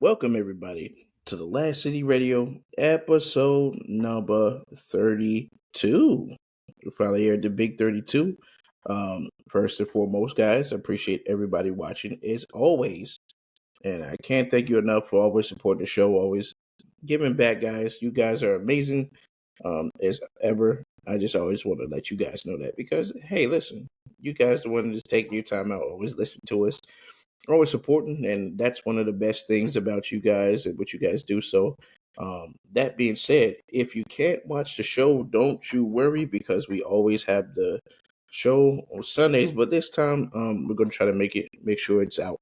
Welcome everybody to the Last City Radio episode number 32. We finally aired the big 32. First and foremost, guys, I appreciate everybody watching as always. And I can't thank you enough for always supporting the show, always giving back, guys. You guys are amazing as ever. I just always want to let you guys know that because, hey, listen, you guys are the one just taking your time out, always listen to us, always supporting, and that's one of the best things about you guys and what you guys do. So, that being said, if you can't watch the show, don't you worry because we always have the show on Sundays. But this time, we're gonna try to make sure it's out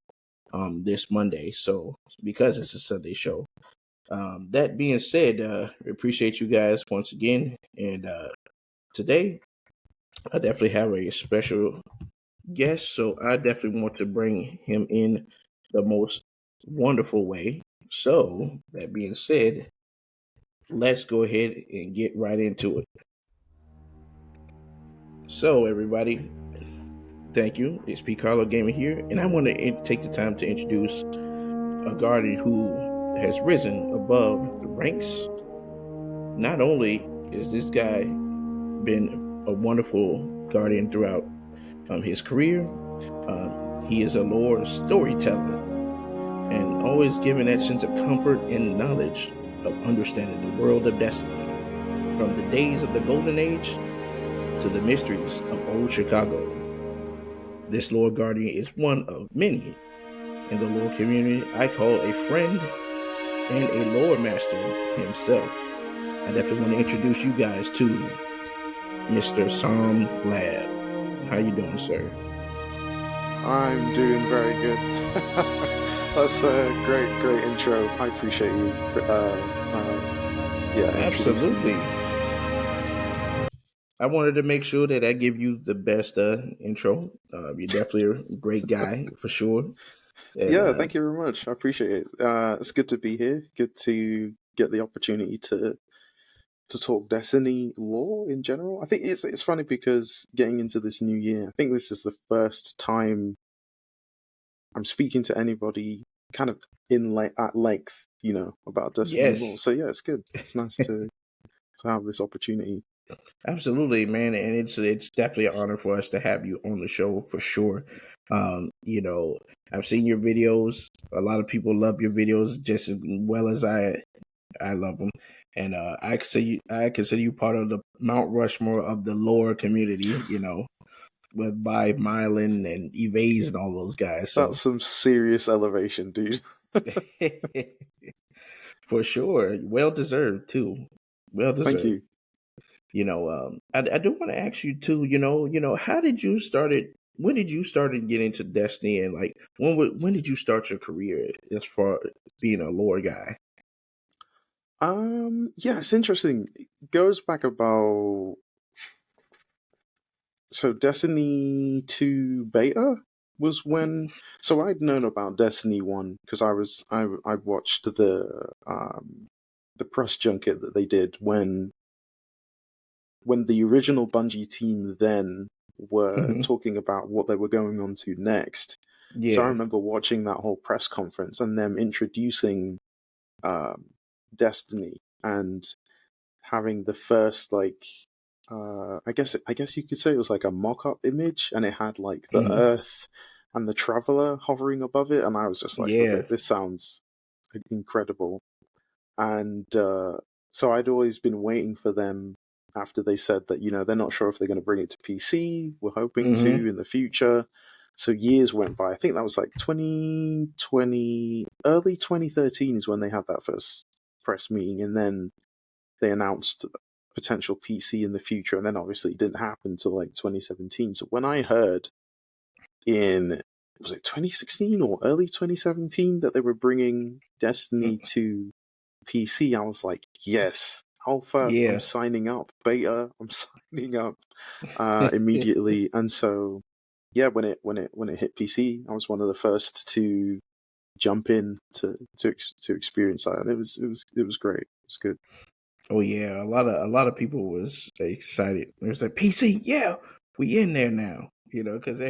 this Monday. So because it's a Sunday show. That being said, we appreciate you guys once again, and today I definitely have a special guest, so I definitely want to bring him in the most wonderful way. So, that being said, let's go ahead and get right into it. So, everybody, thank you. It's P. Carlo Gamer here, and I want to take the time to introduce a guardian who has risen above the ranks. Not only is this guy been a wonderful guardian throughout his career, he is a lore storyteller and always giving that sense of comfort and knowledge of understanding the world of destiny, from the days of the Golden Age to the mysteries of old Chicago. This Lord Guardian is one of many in the lore community I call a friend and a lore master himself. I definitely want to introduce you guys to Mr. PsalmLab. How you doing, sir? I'm doing very good. That's a great intro. I appreciate you. Absolutely. I wanted to make sure that I give you the best intro. You're definitely a great guy for sure. And Thank you very much. I appreciate it. It's good to be here. Good to get the opportunity to talk Destiny lore in general. I think it's funny because getting into this new year, I think this is the first time I'm speaking to anybody kind of at length, about Destiny lore. yes, So yeah, it's good. It's nice to have this opportunity. absolutely, man. And it's definitely an honor for us to have you on the show for sure. I've seen your videos. A lot of people love your videos just as well as I love them, and I consider you part of the Mount Rushmore of the lore community. With by Mylan and Evase and all those guys. So That's some serious elevation, dude. for sure, well deserved too. Well Thank deserved. you. I do want to ask you too. How did you started? When did you started getting into Destiny, and like when did you start your career as far as being a lore guy? Yeah, it's interesting. It goes back about Destiny 2 beta was when. So I'd known about Destiny 1 because I watched the press junket that they did when the original Bungie team then were Mm-hmm. talking about what they were going on to next. So I Yeah. remember watching that whole press conference and them introducing Destiny and having the first I guess you could say it was like a mock-up image, and it had like the Mm-hmm. Earth and the Traveler hovering above it, and I was just like, okay, Yeah. this sounds incredible. And so I'd always been waiting for them after they said that they're not sure if they're going to bring it to PC. We're hoping Mm-hmm. to in the future. So years went by. I think that was like 2020, early 2013 is when they had that first press meeting, and then they announced potential PC in the future, and then obviously it didn't happen until like 2017. So when I heard in was it 2016 or early 2017 that they were bringing Destiny to PC, I was like, yes, Alpha, I'm Yeah. signing up. Beta, I'm signing up immediately. And so yeah, when it hit PC, I was one of the first to jump in to experience that, and it was great. It was good. Oh yeah, a lot of people was excited. It was like PC, yeah, we in there now. Because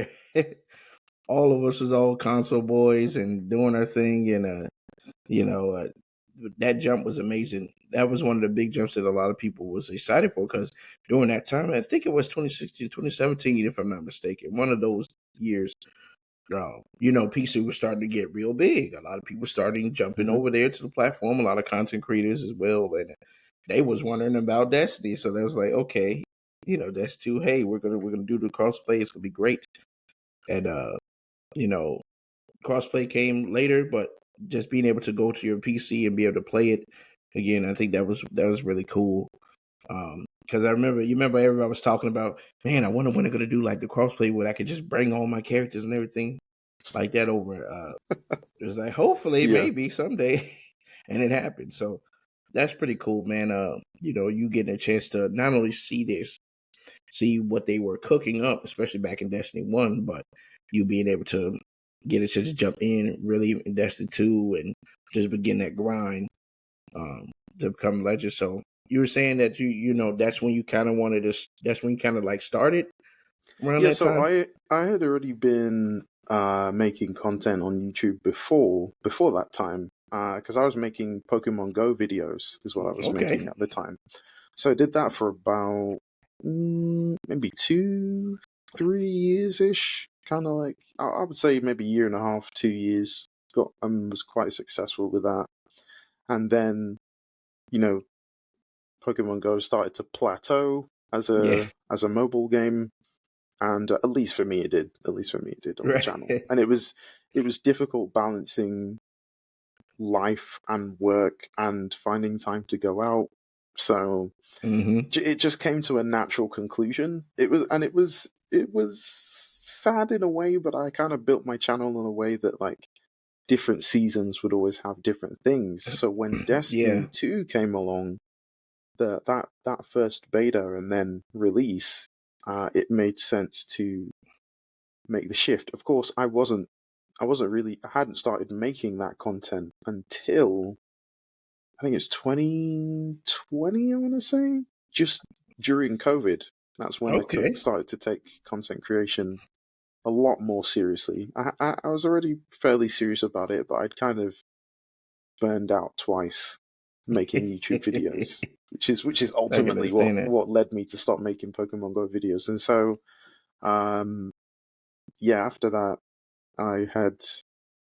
all of us was all console boys and doing our thing, and You know, that jump was amazing. That was one of the big jumps that a lot of people was excited for because during that time, I think it was 2016, 2017, if I'm not mistaken, one of those years. PC was starting to get real big. A lot of people starting jumping Hmm. over there to the platform. A lot of content creators as well, and they was wondering about Destiny. So they was like, okay, that's too. Hey, we're gonna do the crossplay. It's gonna be great. And you know, crossplay came later, but just being able to go to your PC and be able to play it again, I think that was really cool. Because you remember everybody was talking about, man, I wonder when they're gonna do like the crossplay where I could just bring all my characters and everything like that over. It was like, hopefully, Yeah. maybe someday, and it happened. So that's pretty cool, man. You getting a chance to not only see what they were cooking up, especially back in Destiny 1, but you being able to get a chance to jump in really in Destiny 2 and just begin that grind to become a legend. So you were saying that that's when you kind of that's when you kind of like started around Yeah, that so time? I had already been making content on YouTube before that time, because I was making Pokemon Go videos is what I was making Okay. at the time. So I did that for about maybe 2, 3 years ish, kind of like I would say maybe a year and a half, 2 years. Got was quite successful with that, and then you know Pokemon Go started to plateau as Yeah. a mobile game, and at least for me it did. At least for me it did on the Right. channel, and it was difficult balancing life and work and finding time to go out. So hmm it just came to a natural conclusion. It was sad in a way, but I kind of built my channel in a way that like different seasons would always have different things. So when Yeah. Destiny 2 came along, that first beta and then release, it made sense to make the shift. Of course, I hadn't started making that content until I think it's 2020, I want to say, just during COVID. That's when I Okay. started to take content creation a lot more seriously. I was already fairly serious about it, but I'd kind of burned out twice making YouTube videos, which is I can ultimately what understand that. what led me to stop making Pokemon Go videos. And so, um, yeah, after that, I had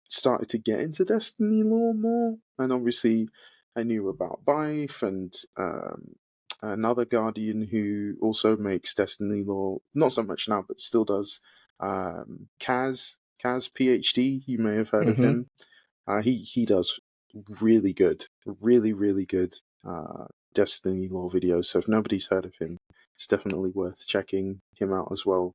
started to get into Destiny lore more, and obviously, I knew about Bife and another Guardian who also makes Destiny lore. Not so much now, but still does. Kaz PhD. You may have heard of hmm him. He does really good, really really good Destiny lore videos. So if nobody's heard of him, it's definitely worth checking him out as well.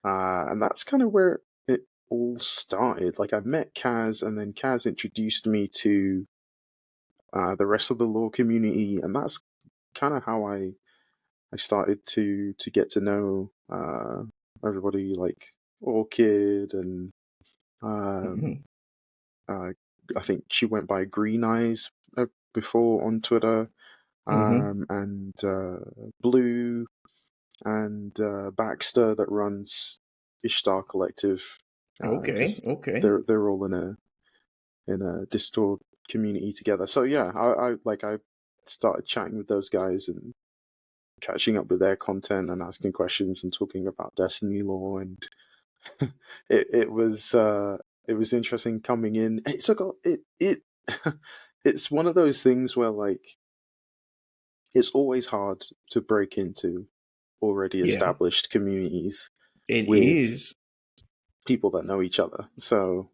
And that's kind of where it all started. Like I met Kaz, and then Kaz introduced me to the rest of the lore community, and that's kind of how I started to get to know everybody, like Orchid and um, hmm uh, I think she went by Green Eyes before on Twitter, hmm and Blue and Baxter that runs Ishtar Collective, Okay. because Okay. they're all in a Discord community together. So yeah, I started chatting with those guys and catching up with their content and asking questions and talking about Destiny lore, and it was interesting coming in. It took it it's one of those things where like it's always hard to break into already Yeah. established communities It with is. people that know each other. So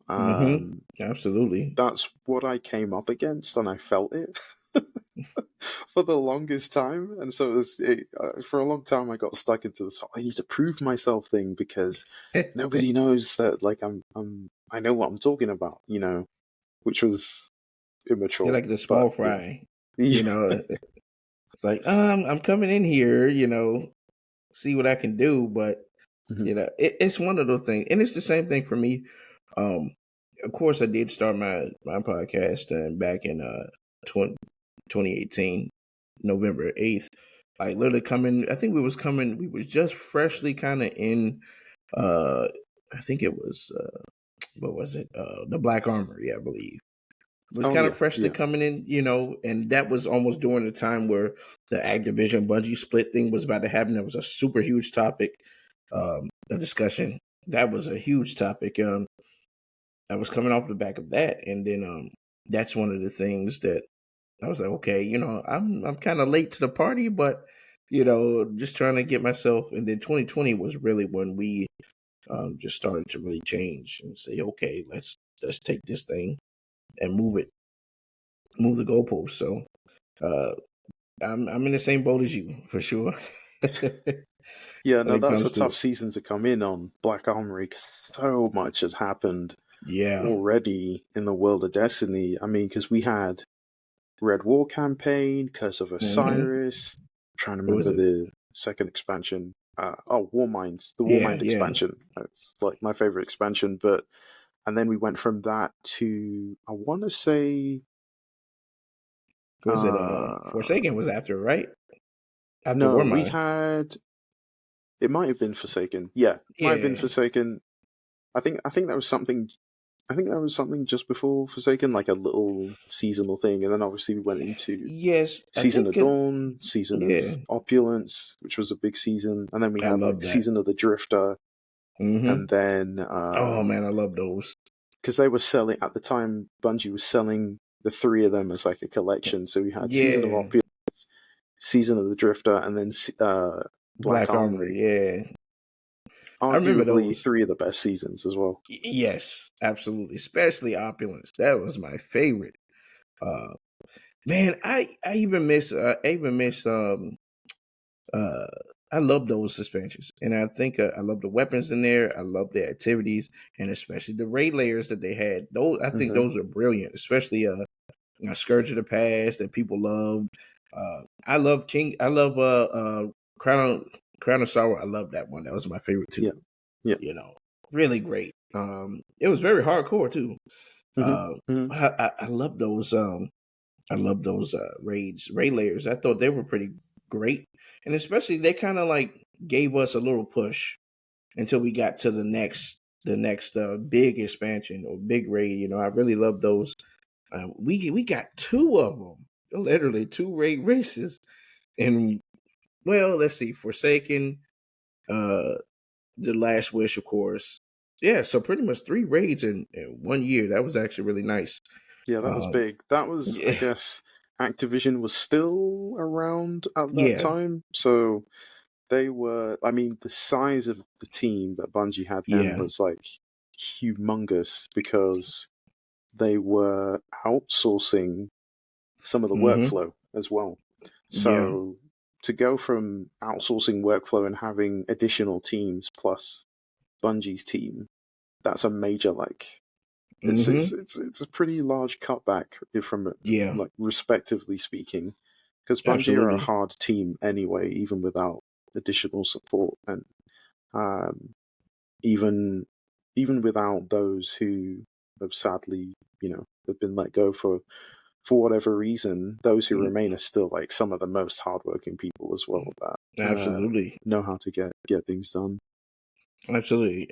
Absolutely. that's what I came up against, and I felt it for the longest time. And so for a long time, I got stuck into this. I need to prove myself thing because nobody knows that like I know what I'm talking about, which was You're immature. like the But small fry. yeah, You know, it's like, I'm coming in here, see what I can do, but Mhm. it's one of those things, and it's the same thing for me. Um, of course, I did start my podcast back in 20, 2018, November 8th. Like literally coming, I think we was just freshly kind of in. Uh, I think it was what was it? The Black Armory, I believe. It was Oh kind yeah, of freshly yeah. coming in, and that was almost during the time where the Activision Bungie split thing was about to happen. That was a super huge topic, a discussion. That was a huge topic. I was coming off the back of that, and then that's one of the things that I was like, okay, I'm kind of late to the party, but just trying to get myself. And then 2020 was really when we just started to really change and say, okay, let's take this thing and move the goalpost. So uh, I'm in the same boat as you for sure. Yeah, When no, it that's a comes to tough season to come in on Black Armory because so much has happened yeah, already in the world of Destiny. I mean, because we had Red War campaign, Curse of hmm Osiris. I'm trying to what was remember it? the second expansion. War Minds, the War Yeah, Mind yeah. expansion. That's like my favorite expansion. But and then we went from that to I want to say Was it uh Forsaken was after, right? After no, we Warmind. had it might have been Forsaken. Yeah, might have been Yeah. Forsaken. I think that was something. I think that was something just before Forsaken, like a little seasonal thing, and then obviously we went into Yes, I Season think of it. Dawn, Season of Yeah, Opulence, which was a big season, and then we I had love like that. Season of the Drifter, and then Oh man, I love those. because they were selling at the time, Bungie was selling the three of them as like a collection. So we had Season of Yeah, Opulence, Season of the Drifter, and then Black Black Armory. Armory. Yeah, I remember Arguably those. three of the best seasons as well. Yes, absolutely. Especially Opulence. That was my favorite. Uh, man, I even miss uh I love those suspensions, and I think I love the weapons in there. I love the activities, and especially the raid layers that they had. Those I think Hmm. those are brilliant, especially Scourge of the Past that people loved. I love King. I love Crown of Sorrow. I love that one. That was my favorite too. Yeah, yeah. Really great. It was very hardcore too. Hmm. Uh, Hmm. but I love those. I love those raid layers. I thought they were pretty great, and especially they kind of like gave us a little push until we got to the next big expansion or big raid. I really love those. We got two of them, literally two raid races, and well, let's see, Forsaken, uh, the Last Wish, of course. Yeah, so pretty much three raids in 1 year. That was actually really nice. Yeah, that was Um, big. That was, I yeah, guess, Activision was still around at that yeah, time. So they were, I mean, the size of the team that Bungie had then yeah. was like humongous because they were outsourcing some of the Mm-hmm. workflow as well. Yeah. So to go from outsourcing workflow and having additional teams plus Bungie's team, that's a major like Mm-hmm. it's a pretty large cutback from Yeah. like respectively speaking, because Bungie are a Absolutely. hard team anyway, even without additional support, and um, even even without those who have sadly, have been let go for whatever reason, those who Mm, remain are still like some of the most hardworking people as well that absolutely. know how to get things done. Absolutely.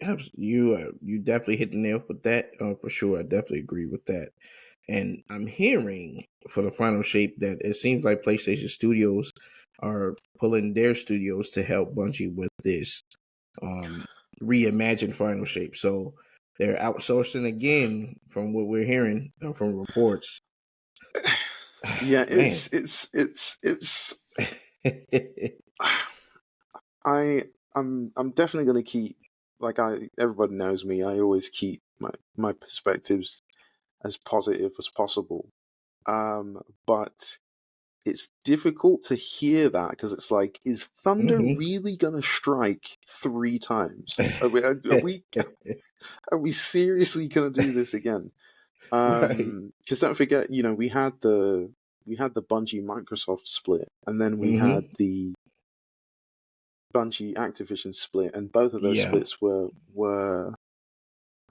You definitely hit the nail with that for sure. I definitely agree with that. And I'm hearing for the final shape that it seems like PlayStation Studios are pulling their studios to help Bungie with this um, reimagined final shape. So they're outsourcing again, from what we're hearing from reports. Yeah, Man, it's I'm definitely gonna keep like I everybody knows me. I always keep my perspectives as positive as possible. But it's difficult to hear that because it's like, is thunder hmm really gonna strike three times? Are we seriously gonna do this again? right. Because don't forget, we had the Bungie Microsoft split, and then we had hmm the Bungie Activision split, and both of those Yeah. splits were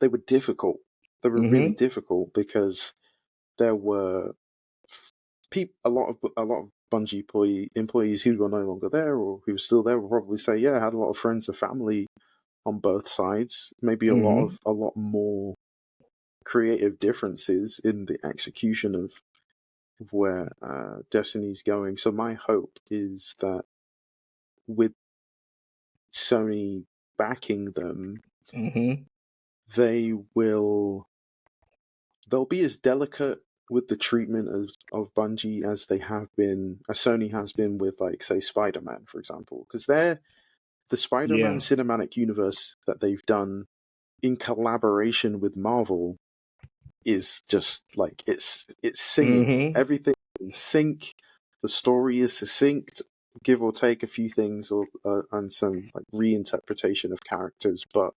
they were difficult. They were really hmm difficult because there were a lot of Bungie employees who were no longer there or who were still there will probably say, yeah, I had a lot of friends and family on both sides. Maybe a lot hmm of a lot more creative differences in the execution of where Destiny's going. So my hope is that with Sony backing them, Mm-hmm. they'll be as delicate with the treatment of Bungie as they have been, as Sony has been with, like, say, Spider-Man, for example, because the Spider-Man Yeah. cinematic universe that they've done in collaboration with Marvel is just like it's singing. Mm-hmm. Everything in sync. The story is succinct, give or take a few things, or and some like reinterpretation of characters, but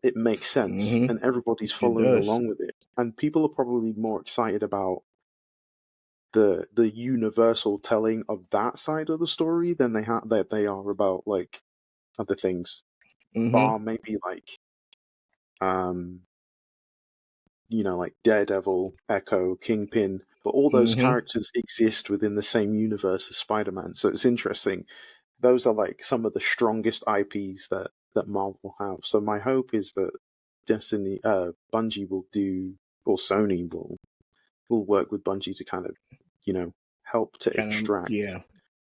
it makes sense, Mm-hmm. and everybody's It following does. along with it. And people are probably more excited about the universal telling of that side of the story than they are about like other things. Mm-hmm. Bar maybe like um like Daredevil, Echo, Kingpin, but all those Mm-hmm. characters exist within the same universe as Spider-Man. So it's interesting. Those are like some of the strongest IPs that Marvel have. So my hope is that Bungie will do, or Sony will work with Bungie to kind of, help to Kind of. extract Yeah.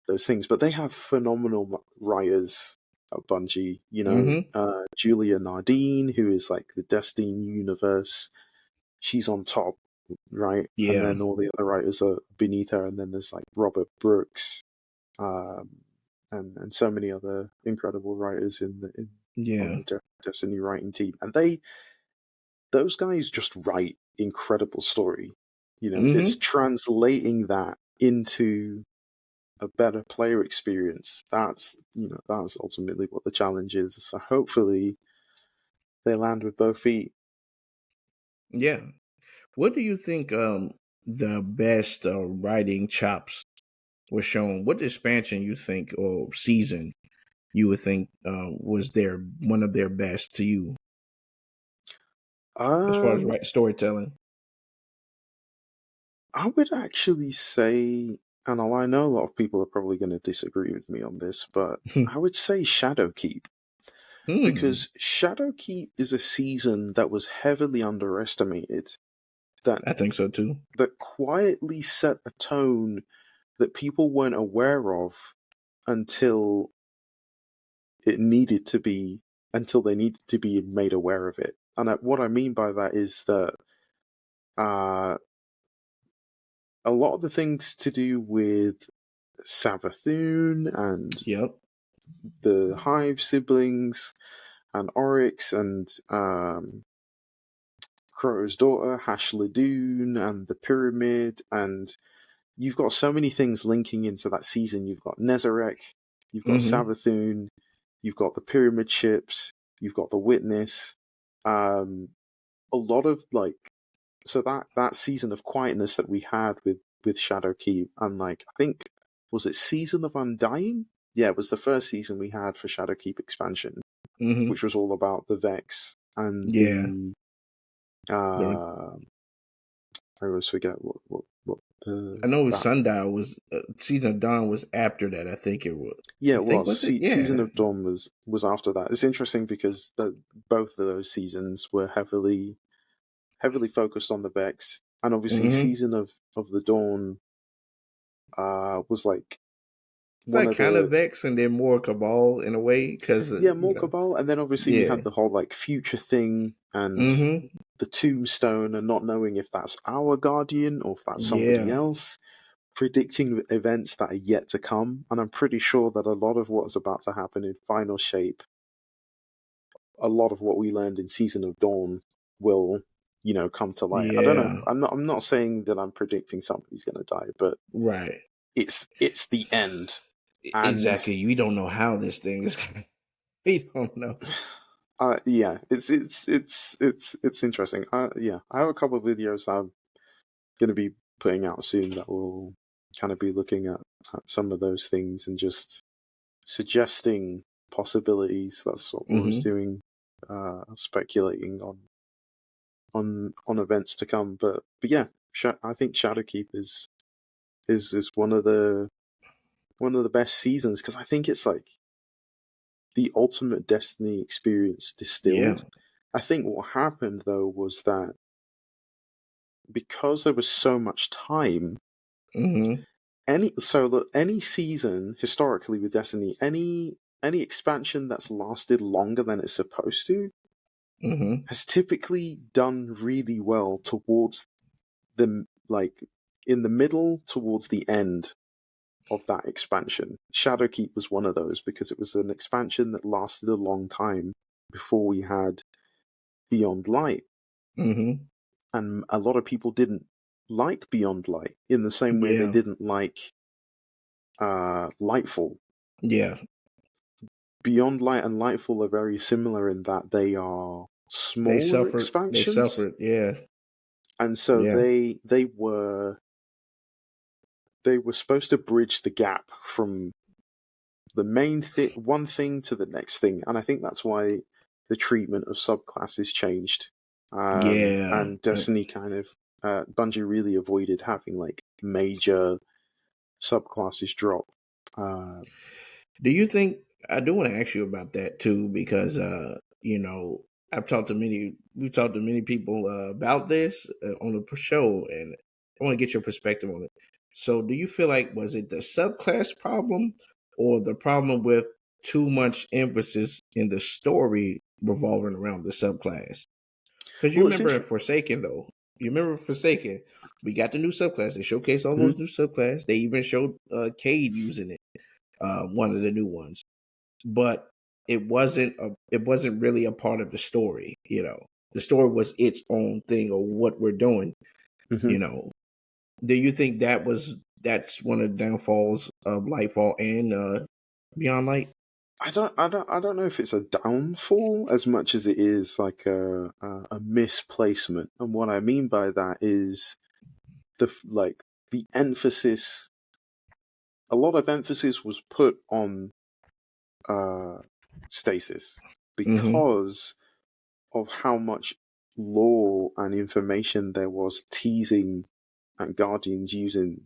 those things. But they have phenomenal writers at Bungie. Mm-hmm. Julia Nardine, who is like the Destiny universe. She's on top, right? And Yeah. then all the other writers are beneath her. And then there's like Robert Brooks, um, and so many other incredible writers on Yeah. the Destiny writing team. And those guys just write incredible story. It's Mm-hmm. translating that into a better player experience. That's ultimately what the challenge is. So hopefully they land with both feet. Yeah. What do you think the best writing chops was shown? What expansion you think or season you would think was their one of their best to you as far as Um, storytelling? I would actually say, and I know a lot of people are probably going to disagree with me on this, but I would say Shadowkeep, Hmm. because Shadowkeep is a season that was heavily underestimated, that I think so too. quietly set a tone that people weren't aware of until it needed to be, until they needed to be made aware of it. And what I mean by that is that uh, a lot of the things to do with Savathun and Yep. the Hive siblings and Oryx and Crow's daughter, Hash Ladoon, and the Pyramid, and you've got so many things linking into that season. You've got Nezarek, you've got Mm-hmm. Savathun, you've got the Pyramid ships, you've got the Witness. A lot of like, so that season of quietness that we had with Shadowkeep, and like, I think, was it Season of Undying? Yeah, it was the first season we had for Shadowkeep expansion, Mm-hmm. which was all about the Vex and Yeah. the The, I always forget what I know it was that. Sundial was Season of Dawn was after that. I think it was. Yeah, I it think was. was it? Season Yeah. of Dawn was after that. It's interesting because both of those seasons were heavily focused on the Vex, and obviously Mm-hmm. Season of the Dawn was like It's one like of kind of the, Vex and then more Cabal in a way because yeah, more Cabal, and then obviously we yeah. had the whole like future thing and Mm-hmm. the Tombstone, and not knowing if that's our Guardian or if that's somebody Yeah. else, predicting events that are yet to come. And I'm pretty sure that a lot of what's about to happen in Final Shape, a lot of what we learned in Season of Dawn will, come to light. I don't know. Yeah. I'm not saying that I'm predicting somebody's going to die, but Right. it's the end. And Exactly. We don't know how this thing is. We don't know. yeah, it's interesting. Yeah, I have a couple of videos I'm going to be putting out soon that will kind of be looking at some of those things and just suggesting possibilities. That's what I was Mm-hmm. doing, speculating on events to come. But yeah, I think Shadowkeep is one of the best seasons, because I think it's like the ultimate Destiny experience Yeah. distilled. I think what happened though was that because there was so much time, Mm-hmm. any season historically with Destiny, any expansion that's lasted longer than it's supposed to Mm-hmm. has typically done really well towards the like in the middle towards the end of that expansion. Shadowkeep was one of those because it was an expansion that lasted a long time before we had Beyond Light, Mm-hmm. and a lot of people didn't like Beyond Light in the same way they Yeah. didn't like Lightfall. Yeah. Beyond Light and Lightfall are very similar in that they are They smaller suffered. They expansions, suffered. Yeah. and so Yeah. they were supposed to bridge the gap from the main one thing to the next thing, and I think that's why the treatment of subclasses changed. Yeah. And Destiny kind of Bungie really avoided having like major subclasses drop. Uh, Do you think I do want to ask you about that too? Because we've talked to many people about this on the show, and I want to get your perspective on it. So, do you feel like was it the subclass problem or the problem with too much emphasis in the story revolving around the subclass? Because you well, it's remember in interesting. Forsaken, though. You remember Forsaken? We got the new subclass. They showcased all those new subclass. They even showed Cade using it, one of the new ones. But it wasn't really a part of the story. The story was its own thing or what we're doing. Mm-hmm. You know, do you think that's one of the downfalls of Lightfall and Beyond Light? I don't know if it's a downfall as much as it is like a misplacement. And what I mean by that is the emphasis. A lot of emphasis was put on uh, stasis Mm-hmm. because of how much lore and information there was teasing at Guardians using,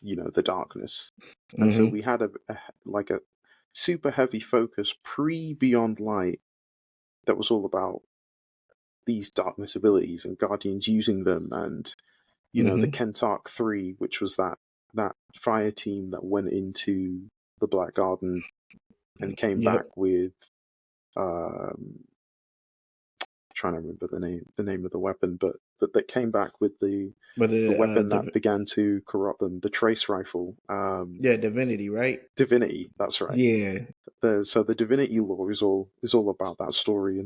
the darkness. And so Mm-hmm. we had a super heavy focus pre Beyond Light that was all about these darkness abilities and Guardians using them, and the Mm-hmm. Kentark 3, which was that fire team that went into the Black Garden and came Yep. back with um trying to remember the name of the weapon, but that came back with But the weapon that began to corrupt them, the trace rifle. yeah, Divinity, right? Divinity, that's right. Yeah. So the Divinity lore is all about that story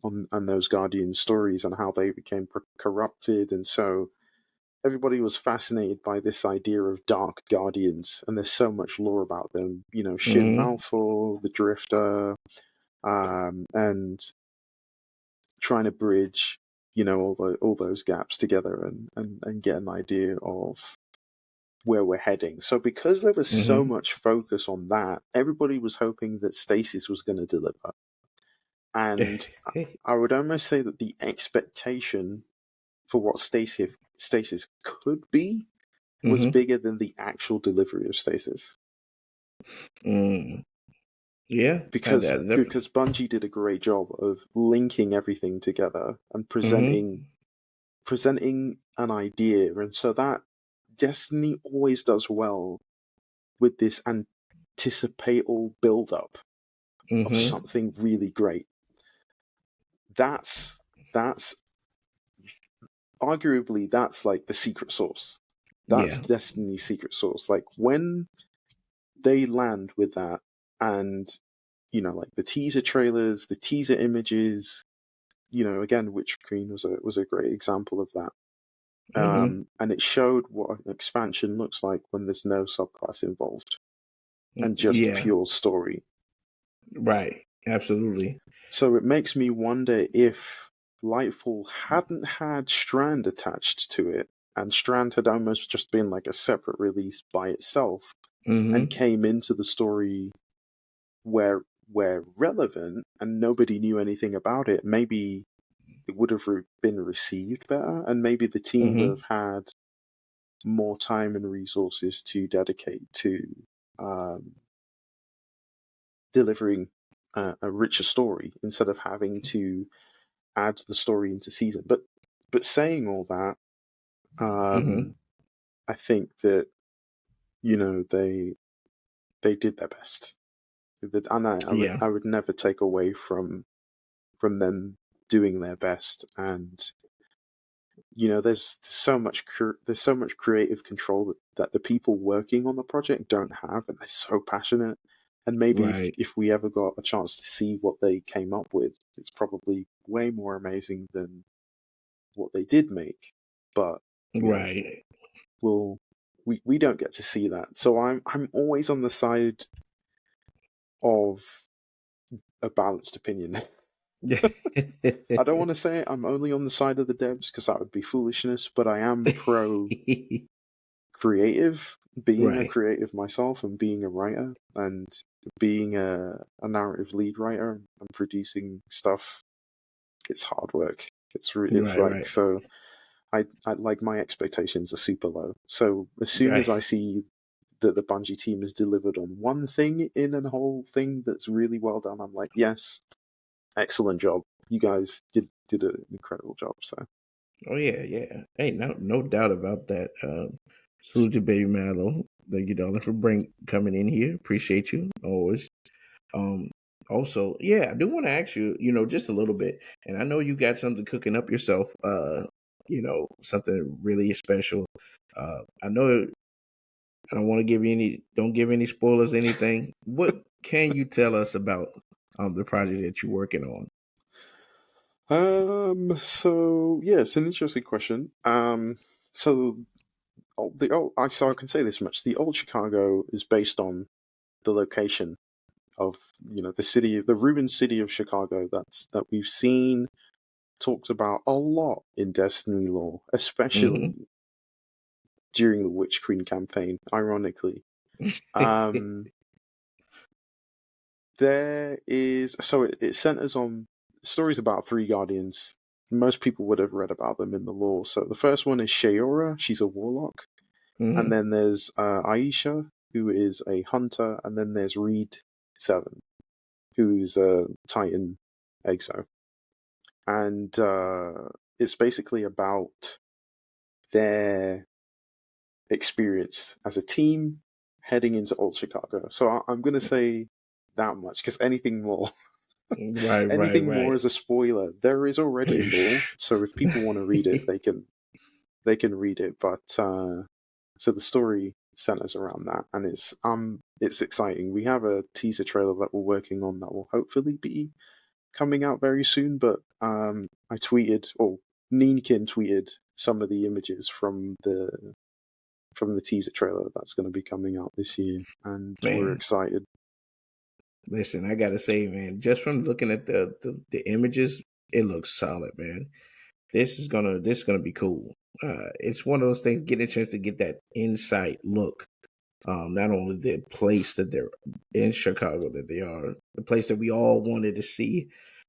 and those Guardian stories and how they became corrupted, and so everybody was fascinated by this idea of dark Guardians, and there's so much lore about them. Shin Mm-hmm. Malphur, the Drifter, and trying to bridge, all those gaps together and get an idea of where we're heading. So because there was so Mm-hmm. much focus on that, everybody was hoping that Stasis was going to deliver. And I would almost say that the expectation for what Stasis could be was mm-hmm. bigger than the actual delivery of Stasis. Mm. Yeah. Because Bungie did a great job of linking everything together and Mm-hmm. presenting an idea, and so that Destiny always does well with this anticipatable build up of Mm-hmm. something really great. That's arguably that's like the secret sauce. That's Yeah. Destiny's secret sauce. Like when they land with that, and like the teaser trailers, the teaser images, again, Witch Queen was a great example of that. Mm-hmm. And it showed what an expansion looks like when there's no subclass involved and just Yeah. pure story. Right. Absolutely. So it makes me wonder if Lightfall hadn't had Strand attached to it, and Strand had almost just been like a separate release by itself, and Mm-hmm. came into the story where relevant and nobody knew anything about it. Maybe it would have been received better, and maybe the team would Mm-hmm. have had more time and resources to dedicate to um, delivering a richer story instead of having to add the story into season. But saying all that, Mm-hmm. I think that they did their best, and Yeah. I would never take away from them doing their best. And there's so much there's so much creative control that the people working on the project don't have, and they're so passionate. And maybe Right. if we ever got a chance to see what they came up with, it's probably way more amazing than what they did make. But Right. we'll we don't get to see that. So I'm always on the side of a balanced opinion. I don't want to say I'm only on the side of the devs, because that would be foolishness, but I am pro creative, being a Right. creative myself, and being a writer, and being a narrative lead writer and producing stuff. It's hard work. It's Right. like, Right. so I like, my expectations are super low. So as soon as Right. I see that the Bungie team has delivered on one thing in a whole thing that's really well done, I'm like, yes, excellent job. You guys did an incredible job. So Oh yeah, yeah. Hey, no doubt about that. Salute to Baby Mallow. Thank you, darling, for coming in here. Appreciate you always. Um, Also, yeah, I do want to ask you, just a little bit, and I know you got something cooking up yourself. Something really special. I know I don't want to don't give any spoilers, anything. What can you tell us about the project that you're working on? so yeah, it's an interesting question. So I can say this much: the old Chicago is based on the location of the ruined city of Chicago that we've seen talked about a lot in Destiny lore, especially Mm-hmm. during the Witch Queen campaign. Ironically, um, it centers on stories about three guardians. Most people would have read about them in the lore. So the first one is Sheora. She's a warlock. And Mm-hmm. then there's Aisha, who is a hunter. And then there's Reed 7, who's a Titan exo. And it's basically about their experience as a team heading into Old Chicago. So I'm going to say that much, because anything more Right, right, anything more right. is a spoiler. There is already lore, so if people want to read it, they can read it. But so the story centers around that, and it's exciting. We have a teaser trailer that we're working on that will hopefully be coming out very soon. But I tweeted, or Neenkin tweeted, some of the images from the teaser trailer that's going to be coming out this year, and we're Man, excited. listen, I gotta say, man, just from looking at the images, it looks solid, man. This is gonna be cool. It's one of those things, getting a chance to get that inside look. Not only the place that they're in Chicago, that they are, the place that we all wanted to see,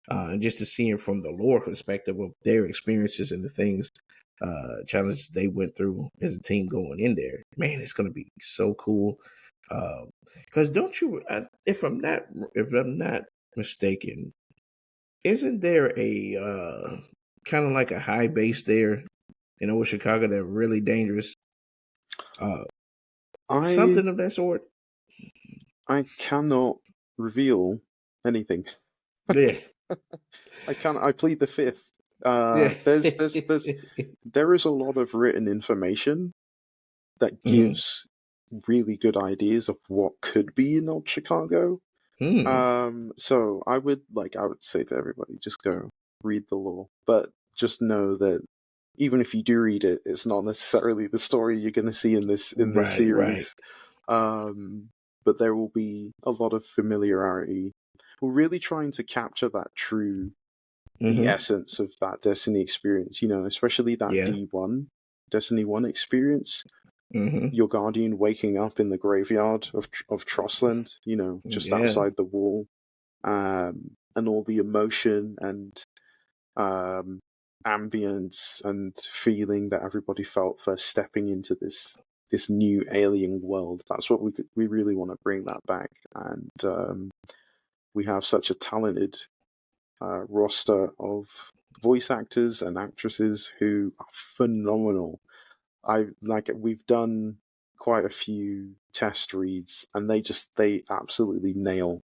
and just to see it from the lore perspective of their experiences and the things, challenges they went through as a team going in there. Man, it's gonna be so cool. Because don't you? If I'm not mistaken, isn't there a kind of like a high base there in old Chicago that really dangerous? Uh, I Something of that sort. I cannot reveal anything. Yeah. I can't. I plead the fifth. Yeah. There is a lot of written information that Hmm. gives really good ideas of what could be in old Chicago. Hmm. So I would say to everybody, just go read the lore, but just know that even if you do read it, it's not necessarily the story you're going to see in this Right. Right. series. Um, but there will be a lot of familiarity. We're really trying to capture the Hmm. essence of that Destiny experience, especially that Yeah. D1 Destiny 1 experience. Hmm. Your guardian waking up in the graveyard of Trostland, just Yeah. outside the wall, and all the emotion and um, ambience and feeling that everybody felt first stepping into this new alien world. That's what we really want to bring that back, and we have such a talented roster of voice actors and actresses who are phenomenal. we've done quite a few test reads, and they absolutely nail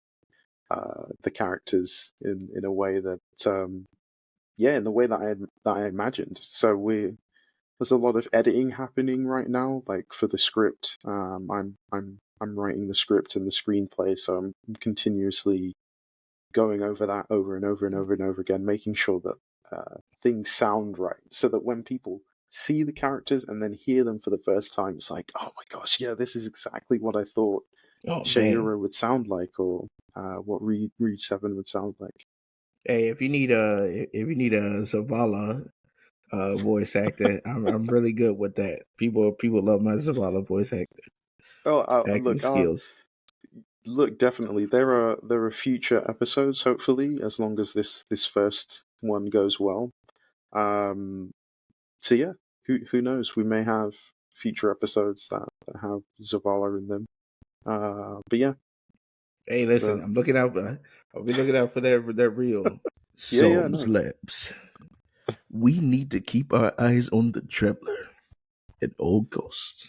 the characters in a way that in the way that I imagined. So there's a lot of editing happening right now, like for the script. I'm writing the script and the screenplay, so I'm continuously going over that over and over and over and over again, making sure that things sound right, so that when people see the characters and then hear them for the first time, it's like, oh my gosh, yeah, this is exactly what I thought Oh man. Shayura would sound like, or what Reed 7 would sound like. Hey, if you need a Zavala voice actor, I'm really good with that. People love my Zavala voice Oh, acting skills. look, definitely there are future episodes, hopefully, as long as this first one goes well. So yeah, who knows? We may have future episodes that have Zavala in them. But yeah, Hey, listen, but I'll be looking out for that real yeah, Psalms no, Labs. We need to keep our eyes on the traveler at all costs.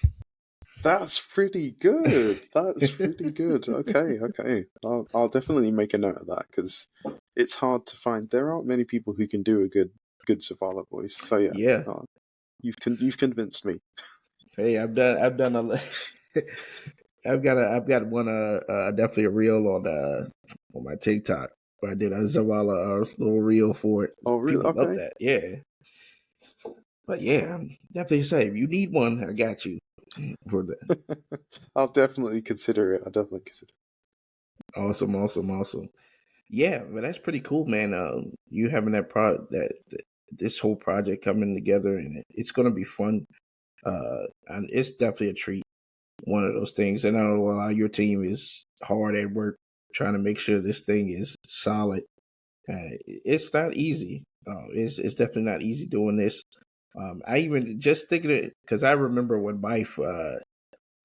that's pretty good. That's pretty good. Okay. I'll definitely make a note of that, because it's hard to find. There aren't many people who can do a good Zavala voice. So yeah, Yeah. you've convinced me. Hey, I've done a. I've got one definitely a reel on my TikTok. Where I did a Zavala little reel for it. Oh really? People love Okay. that. Yeah. But yeah, I'm definitely say if you need one, I got you for that. I'll definitely consider it. I'll definitely consider Awesome. Yeah, but that's pretty cool, man. You having that this whole project coming together, and it's gonna be fun. And it's definitely a treat. One of those things, and I know a lot of your team is hard at work trying to make sure this thing is solid. It's not easy. It's definitely not easy doing this. I even just thinking it because I remember when Bife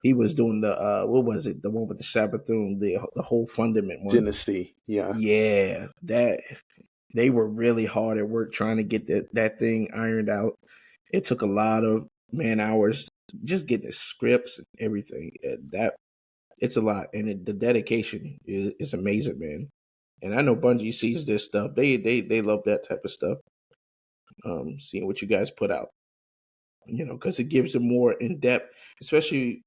he was doing the what was it, the one with the Sabbathroom, the whole fundament one. Dynasty. Yeah. Yeah, that they were really hard at work trying to get that thing ironed out. It took a lot of man hours just getting the scripts and everything. That it's a lot, and the dedication is amazing, man. And I know Bungie sees this stuff. They love that type of stuff. Seeing what you guys put out, because it gives them more in depth. Especially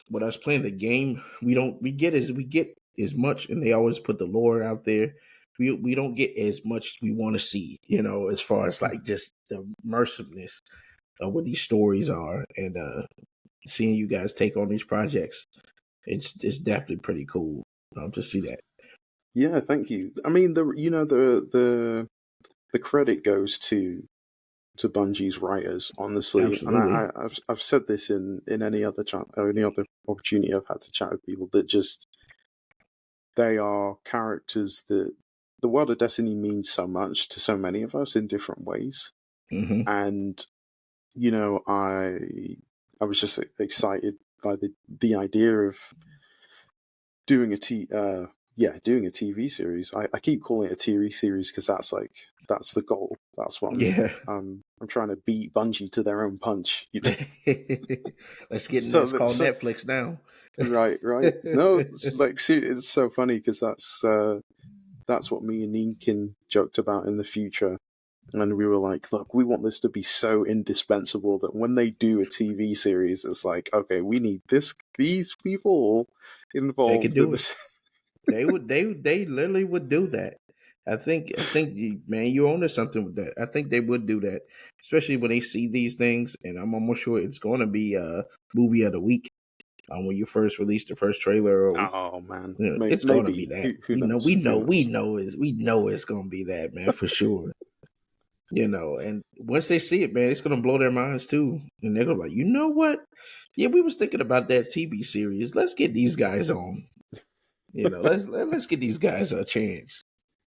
when us playing the game, we get as much, and they always put the lore out there. We don't get as much as we want to see, as far as like just the immersiveness of what these stories are, and seeing you guys take on these projects, it's definitely pretty cool to see that. Yeah, thank you. I mean, the credit goes to Bungie's writers, honestly, and Absolutely. I've said this in any other chat or any other opportunity I've had to chat with people, that just they are characters that the world of Destiny means so much to so many of us in different ways, Hmm. and I was just excited by the idea of doing doing a TV series. I keep calling it a TV series because that's the goal. That's what Yeah. I'm trying to beat Bungie to their own punch. So Let's call Netflix now. right. No, it's like it's so funny because that's what me and Ninkin joked about in the future. And we were like, look, we want this to be so indispensable that when they do a TV series, it's like, okay, we need these people They could involved in do it. this. They literally would do that. Man, you're onto something with that. I think they would do that, especially when they see these things, and I'm almost sure it's going to be a movie of the week. When you first release the first trailer, or Oh man, it's going to be maybe. that. Who knows? Who knows? We know it's going to be that, man, for sure. And once they see it, man, it's going to blow their minds too, and they're gonna be like, you know what? Yeah, we was thinking about that TV series. Let's get these guys on. Let's get these guys a chance.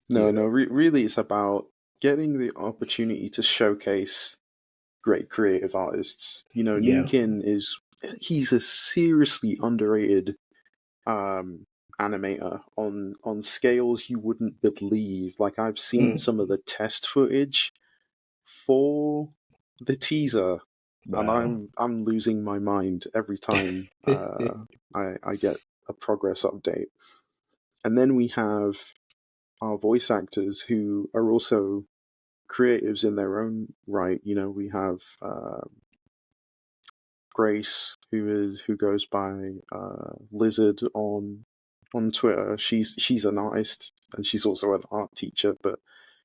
No, no. Really, it's about getting the opportunity to showcase great creative artists. Yeah. Ninkin he's a seriously underrated um, animator on scales you wouldn't believe. Like, I've seen Mm. some of the test footage for the teaser, and Wow. I'm losing my mind every time I get a progress update. And then we have our voice actors who are also creatives in their own right. You know, we have Grace, who goes by Lizard on Twitter. She's an artist and she's also an art teacher, but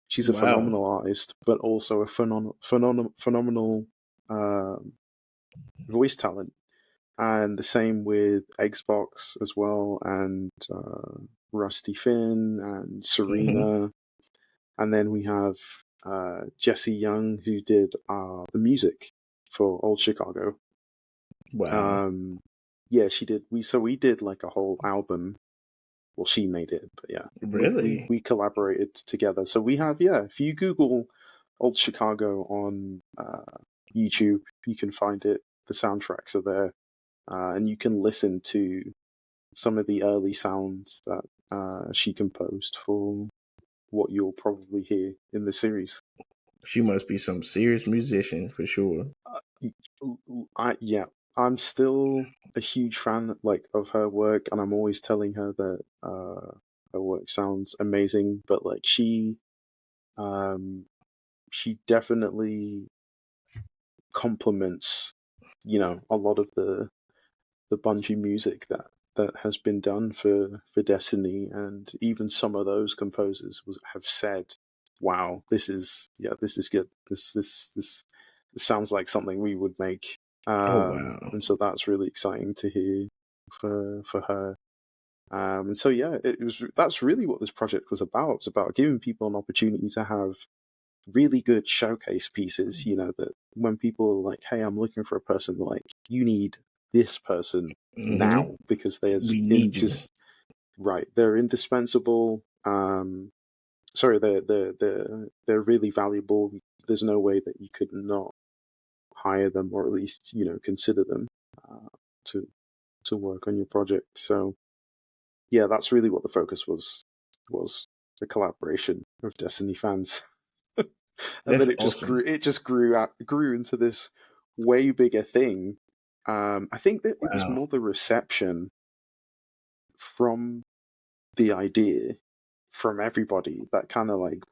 she's a Wow. phenomenal artist, but also a phenomenal voice talent. And the same with Xbox as well, and Rusty Finn and Hmm. Serena. And then we have Jesse Young, who did the music for Old Chicago. Wow. Um, yeah, she did. We did like a whole album. Well, she made it, but yeah, Really? we collaborated together. So we have, yeah. If you Google Old Chicago on YouTube, you can find it. The soundtracks are there, and you can listen to some of the early sounds that she composed for what you'll probably hear in the series. She must be some serious musician for sure. Yeah, I'm still a huge fan like of her work, and I'm always telling her that her work sounds amazing. But like um, she definitely complements, you know, a lot of the Bungie music that has been done for Destiny, and even some of those composers have said, "Wow, this is good. This sounds like something we would make." Oh wow. And so that's really exciting to hear for her. And so yeah, that's really what this project was about. It's about giving people an opportunity to have really good showcase pieces, you know, that when people are like, "Hey, I'm looking for a person," like, you need this person Hmm. now because they're We need you. just right. They're indispensable. Sorry, they're really valuable. There's no way that you could not hire them, or at least, you know, consider them uh, to to work on your project. So yeah, that's really what the focus was the collaboration of Destiny fans. And That's then it just awesome. grew into this way bigger thing. I think that it was Wow. more the reception from the idea from everybody that kind of like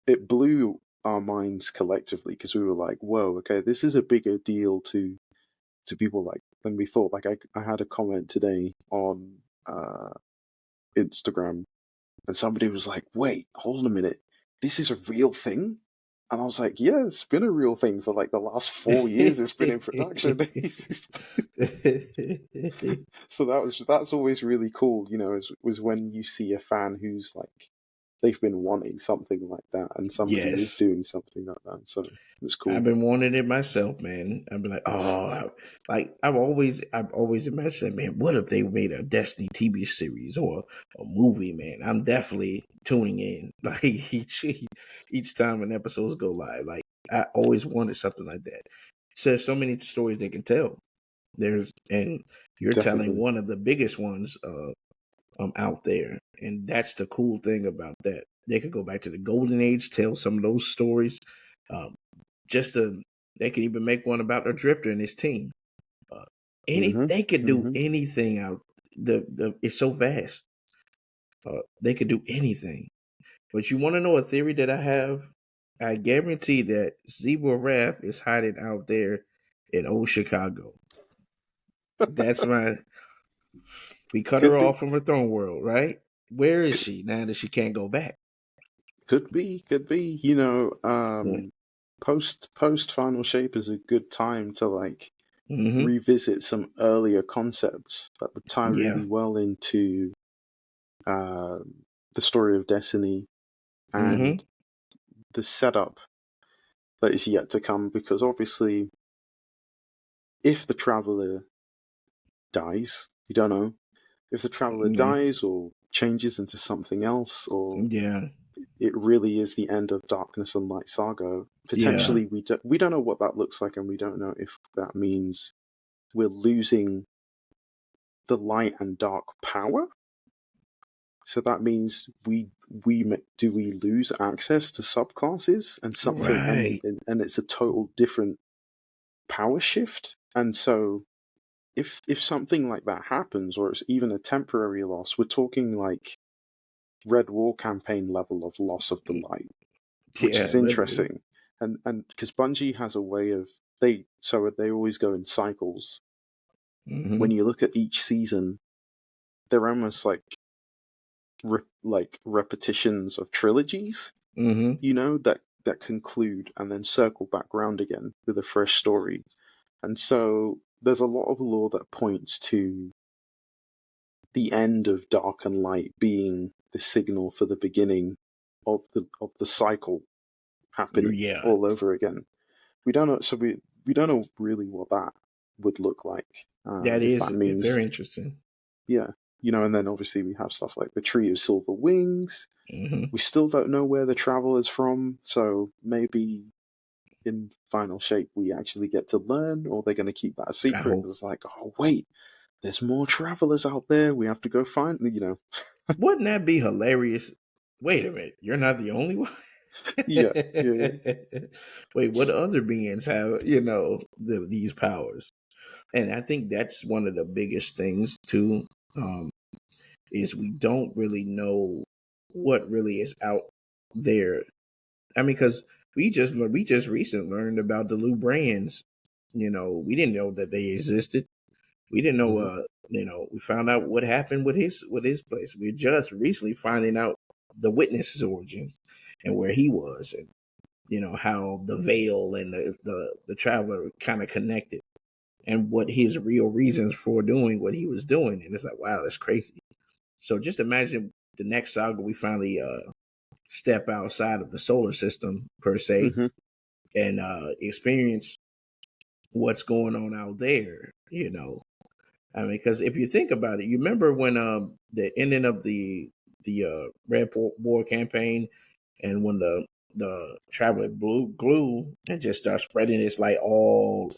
it blew our minds collectively, because we were like, whoa, okay, this is a bigger deal to people like than we thought. Like I had a comment today on Instagram, and somebody was like, wait, hold a minute, this is a real thing? And I was like, yeah, it's been a real thing for like the last 4 years. It's been in production. So that's always really cool, you know, was when you see a fan who's like they've been wanting something like that, and somebody is Yes. doing something like that. So it's I've cool. been wanting it myself, man. I've been like, like I've always imagined, man, what if they made a Destiny TV series or a movie, man? I'm definitely tuning in. Like each time an episodes go live, like I always wanted something like that. So there's so many stories they can tell. And you're telling Definitely. one of the biggest ones out there, and that's the cool thing about that. They could go back to the golden age, tell some of those stories. Um, just to they could even make one about a drifter and his team. Uh, Hmm. they could do Hmm. anything out. The it's so vast. They could do anything. But you want to know a theory that I have? I guarantee that Zebra Wrath is hiding out there in old Chicago. That's my. We cut her Could be. off from her throne world, right? Where is she now that she can't go back? Could be. You know, Yeah. post Final Shape is a good time to like Mm-hmm. revisit some earlier concepts that would tie Yeah. really well into uh, the story of Destiny Mm-hmm. and the setup that is yet to come. Because obviously, if the Traveler dies, you don't know if the Traveler Yeah. dies or changes into something else, or Yeah. it really is the end of Darkness and Light Saga. Yeah. Potentially, we don't know what that looks like, and we don't know if that means we're losing the light and dark power. So that means do we lose access to subclasses and something, Right. and it's a total different power shift, and so if something like that happens, or it's even a temporary loss, we're talking like Red War campaign level of loss of the light, which Yeah, is literally. interesting. And because Bungie has a way of they always go in cycles. When Hmm. you look at each season, they're almost like repetitions of trilogies, Hmm. that conclude and then circle back round again with a fresh story. And so there's a lot of lore that points to the end of Dark and Light being the signal for the beginning of the cycle happening Yeah, all over again. We don't know, so we don't know really what that would look like. that If that is means, very interesting. yeah, and then obviously we have stuff like the Tree of Silver Wings. Hmm. We still don't know where the travel is from, so maybe in Final Shape we actually get to learn, or they're going to keep that a I secret hope. because it's like, oh wait, there's more travelers out there. We have to go find, Wouldn't that be hilarious? Wait a minute, you're not the only one. Yeah, yeah, yeah. Wait, what other beings have these powers? And I think that's one of the biggest things too. Um, is we don't really know what really is out there. I mean, because we just recently learned about the Lubrans. We didn't know that they existed. We didn't know. Hmm. We found out what happened with his place. We're just recently finding out the witness's origins and where he was, and how the veil and the traveler kind of connected, and what his real reasons for doing what he was doing. And it's like, wow, that's crazy. So just imagine the next saga we finally step outside of the solar system per se, Hmm. and experience what's going on out there. I mean, because if you think about it, you remember when the ending of the Red War campaign, and when the traveler blue glue and just start spreading its light all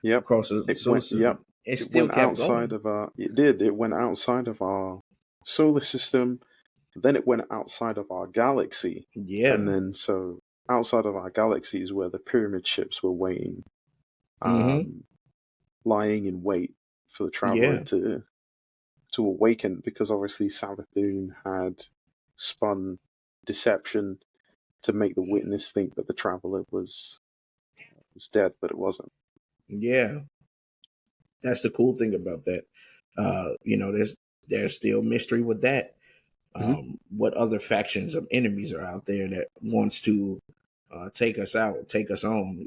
Yep. across the It solar went. system, Yep. it It still went kept outside going. of our. It did. It went outside of our solar system. Then it went outside of our galaxy, and Yeah. then so outside of our galaxy is where the pyramid ships were waiting, Mm-hmm. um, lying in wait for the traveler Yeah. to awaken, because obviously Savathun had spun deception to make the witness think that the traveler was dead, but it wasn't. Yeah. That's the cool thing about that. There's still mystery with that. Hmm. What other factions of enemies are out there that wants to take us out, take us on?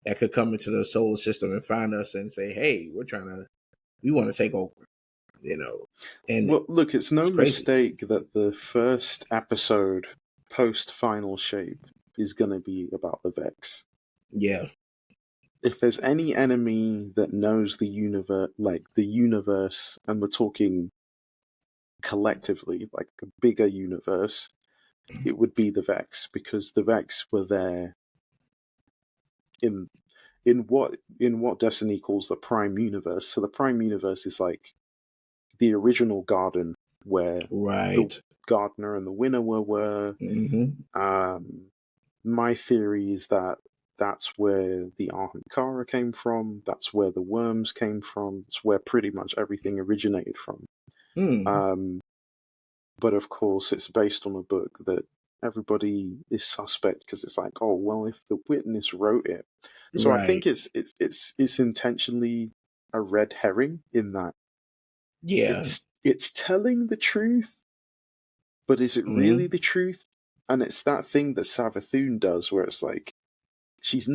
That could come into the solar system and find us and say, "Hey, we want to take over." And Well, look, it's no it's crazy. mistake that the first episode post Final Shape is going to be about the Vex. Yeah. If there's any enemy that knows the universe, and we're talking collectively, like a bigger universe, it would be the Vex, because the Vex were there in what Destiny calls the Prime Universe. So the Prime Universe is like the original garden where the Right. gardener and the winnower were. Hmm. My theory is that that's where the Ahamkara came from. That's where the worms came from. It's where pretty much everything originated from. Hmm. Um, but of course, it's based on a book that everybody is suspect, because it's like, oh well, if the witness wrote it, so I Right. think it's intentionally a red herring in that Yeah. it's telling the truth, but is it really Hmm. the truth? And it's that thing that Savathun does, where it's like she's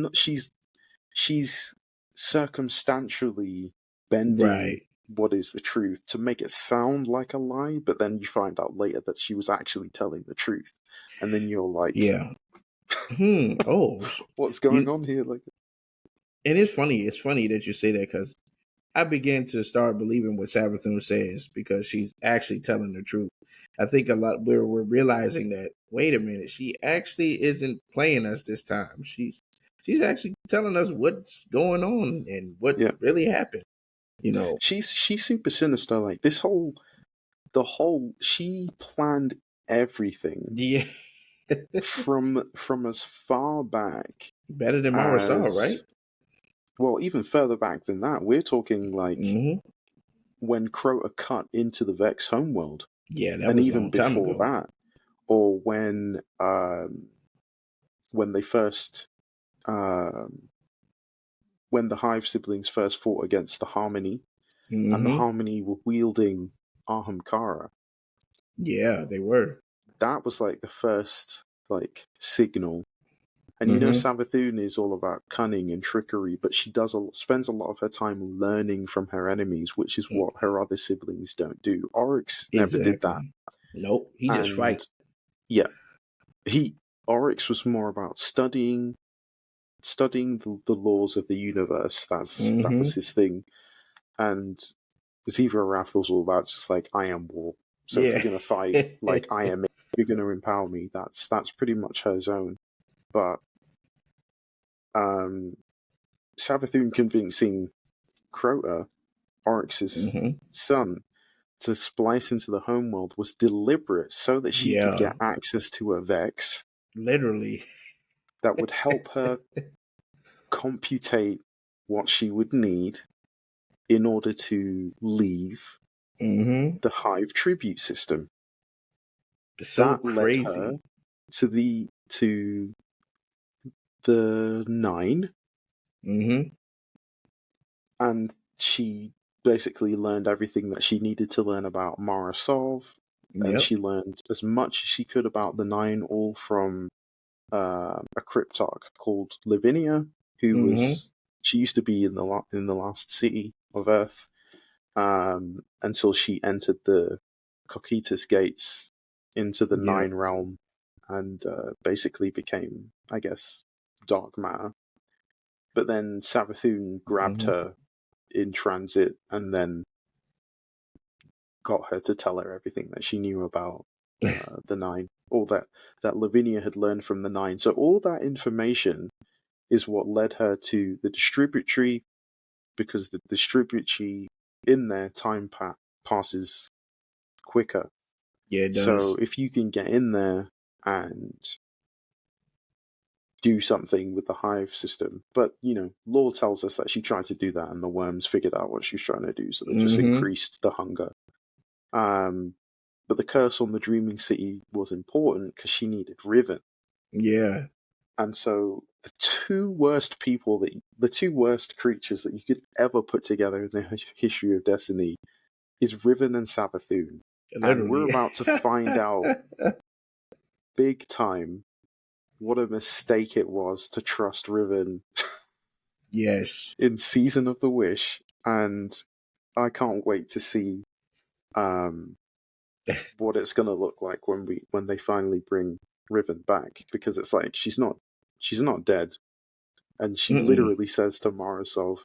circumstantially bending Right. what is the truth to make it sound like a lie, but then you find out later that she was actually telling the truth, and then you're like, Yeah. Hmm. Oh, what's going you. on here? Like, And it's funny. It's funny that you say that because I began to start believing what Sabathun says because she's actually telling the truth. I think a lot we're realizing that wait a minute, she actually isn't playing us this time. She's actually telling us what's going on and what yeah, really happened. You know. she's super sinister. Like this whole the whole she planned everything Yeah. from as far back Better than Marasal, right? as well, even further back than that, we're talking like Hmm. when Crota cut into the Vex homeworld, Yeah, that and was a even long time before ago. that, or when they first um, when the Hive siblings first fought against the Harmony, and the Hmm. Harmony were wielding Ahamkara. Yeah, they were. That was like the first like signal. And you know, Hmm. Savathun is all about cunning and trickery, but she spends a lot of her time learning from her enemies, which is what her other siblings don't do. Oryx never did that, Exactly. Nope. He just fight. and yeah, he Oryx was more about studying the laws of the universe. That Hmm. was his thing, and Zevra Wrath was all about just like I am war. So if Yeah. you're gonna fight like I am, if you're gonna empower me. That's pretty much her zone. But um, Savathun convincing Crota, Oryx's Hmm. son, to splice into the homeworld was deliberate so that she could Yeah. get access to a Vex Literally. that would help her computate what she would need in order to leave Hmm. the Hive tribute system. So That led her crazy. to the Nine, Hmm. and she basically learned everything that she needed to learn about Morosov, and Yep. she learned as much as she could about the Nine, all from a cryptarch called Lavinia, who Hmm. was she used to be in the last city of Earth, until she entered the Cocytus gates into the Yep. Nine realm, and basically became, I guess, dark matter. But then Savathun grabbed Hmm. her in transit and then got her to tell her everything that she knew about the Nine, all that Lavinia had learned from the Nine. So all that information is what led her to the distributory, because the distributory in there passes quicker. Yeah, it So does. if you can get in there and do something with the hive system, but you know, lore tells us that she tried to do that and the worms figured out what she was trying to do, so they just Hmm. increased the hunger. Um, but the curse on the Dreaming City was important because she needed Riven. Yeah. And so the two worst creatures that you could ever put together in the history of Destiny is Riven and Savathun. And we're Literally. about to find out big time what a mistake it was to trust Riven Yes. in Season of the Wish. And I can't wait to see um, what it's going to look like when they finally bring Riven back, because it's like she's not dead, and she Mm-mm. literally says to Morozov,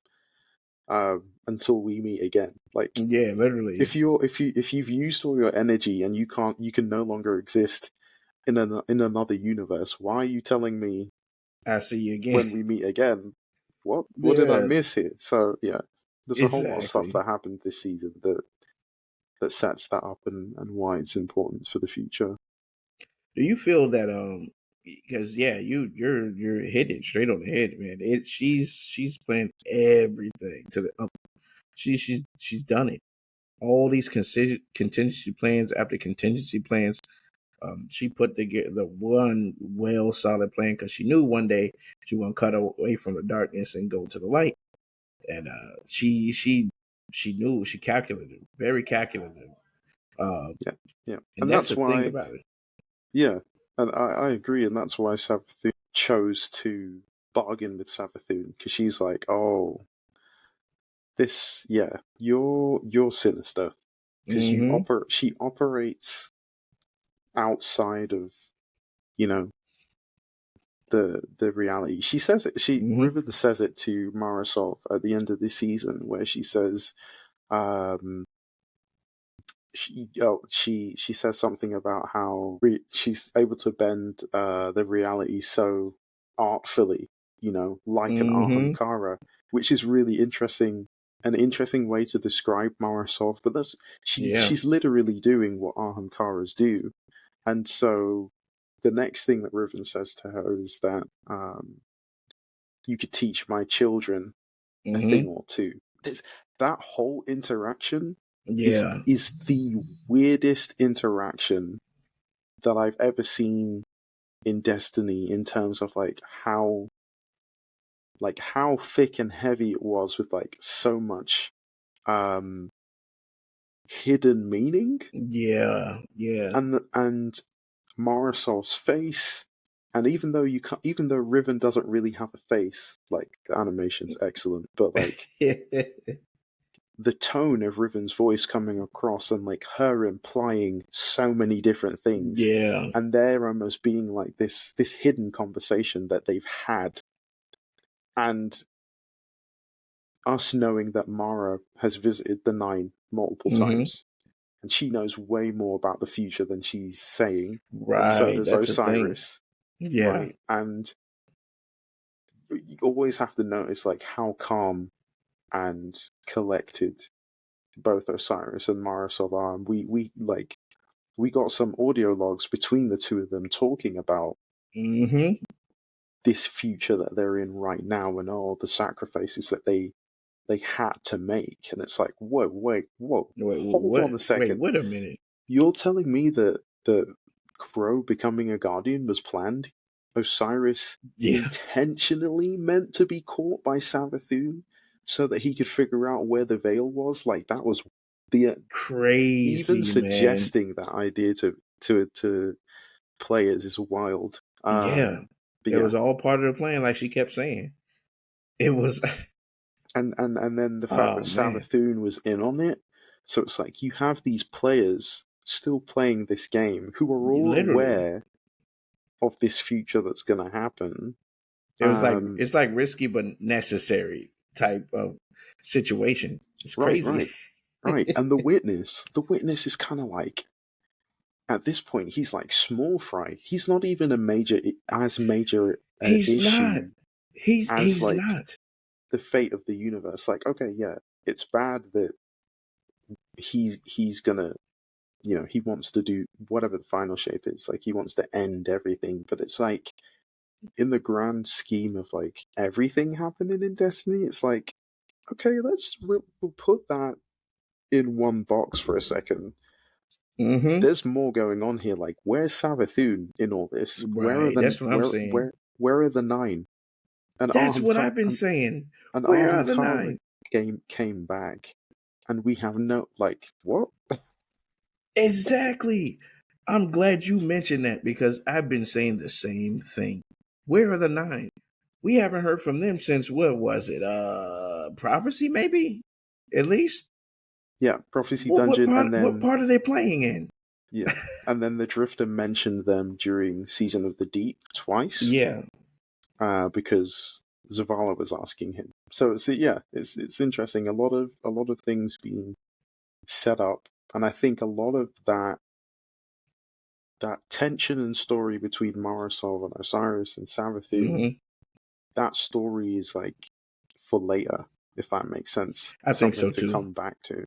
"Until we meet again." Like Yeah, literally. if you've used all your energy and you can no longer exist in another universe, why are you telling me I see you again. when we meet again? What did I Yeah, miss here? So yeah, there's a whole lot of stuff exactly. that happened this season that sets that up, and why it's important for the future. Do you feel that because yeah, you're hitting it straight on the head, man. She's playing everything to the up. She's done it. All these contingency plans after contingency plans. She put together the one well solid plan because she knew one day she want to cut away from the darkness and go to the light. And she knew, she calculated, very calculative. Uh, Yeah, yeah, and and that's that's the thing why. about it. Yeah, and I agree, and that's why Savathun chose to bargain with Savathun, because she's like, oh, this, yeah, you're sinister, because Mm-hmm. she operates outside of, you know, the reality. She says it. Mm-hmm. Riven says it to Marisol at the end of the season, where she says, um, she says something about how she's able to bend the reality so artfully, you know, like an Mm-hmm. Ahamkara, which is really interesting. An interesting way to describe Morosov, but that's Yeah. she's literally doing what Ahamkaras do. And so the next thing that Riven says to her is that you could teach my children a Mm-hmm. thing or two. That whole interaction Yeah. is the weirdest interaction that I've ever seen in Destiny in terms of how thick and heavy it was with so much um hidden meaning, Yeah. Yeah. and Morosov's face. And even though Riven doesn't really have a face, the animation's excellent, but the tone of Riven's voice coming across, and her implying so many different things, Yeah. and there almost being this hidden conversation that they've had, and us knowing that Mara has visited the Nine multiple Mm-hmm. times, and she knows way more about the future than she's saying, and so Right. does That's the thing. Osiris, Yeah. right? And you always have to notice how calm and collected both Osiris and Marisol are. And we got some audio logs between the two of them talking about Mm-hmm. this future that they're in right now, and all the sacrifices that they had to make. And it's whoa, wait, whoa, Wait, hold on a second. wait a minute. You're telling me that Crow becoming a guardian was planned? Osiris Yeah. intentionally meant to be caught by Savathun so that he could figure out where the veil was? That was the even Crazy, man. suggesting that idea to players is wild. Yeah. But It yeah, was all part of the plan, like she kept saying. It was and then the fact that oh man. Savathun was in on it. So it's you have these players still playing this game who are all Literally. aware of this future that's going to happen. It was it's like risky but necessary type of situation. It's Right, crazy. right, right. And the witness is kind of at this point, he's small fry. He's not even as major He's not. issue as He's not. the fate of the universe. Okay, yeah, it's bad that he's gonna, he wants to do whatever the final shape is. He wants to end everything, but it's in the grand scheme of everything happening in Destiny, it's okay, we'll put that in one box for a second. Mm-hmm. There's more going on here. Where's Savathun in all this? Where are Right. the That's what I'm saying. where are the Nine? And That's what I've been saying. Where are Arhan the Kara nine? came back, and we have no what? Exactly. I'm glad you mentioned that because I've been saying the same thing. Where are the nine? We haven't heard from them since what was it? Prophecy, maybe? At least? Yeah, Prophecy Dungeon, and What then part are they playing in? yeah, and then the Drifter mentioned them during Season of the Deep twice, Yeah. because Zavala was asking him. So it's interesting. A lot of things being set up, and I think a lot of that tension and story between Marisol and Osiris and Savathun, Mm-hmm. that story is for later, if that makes sense. I think Something so to too. come back to.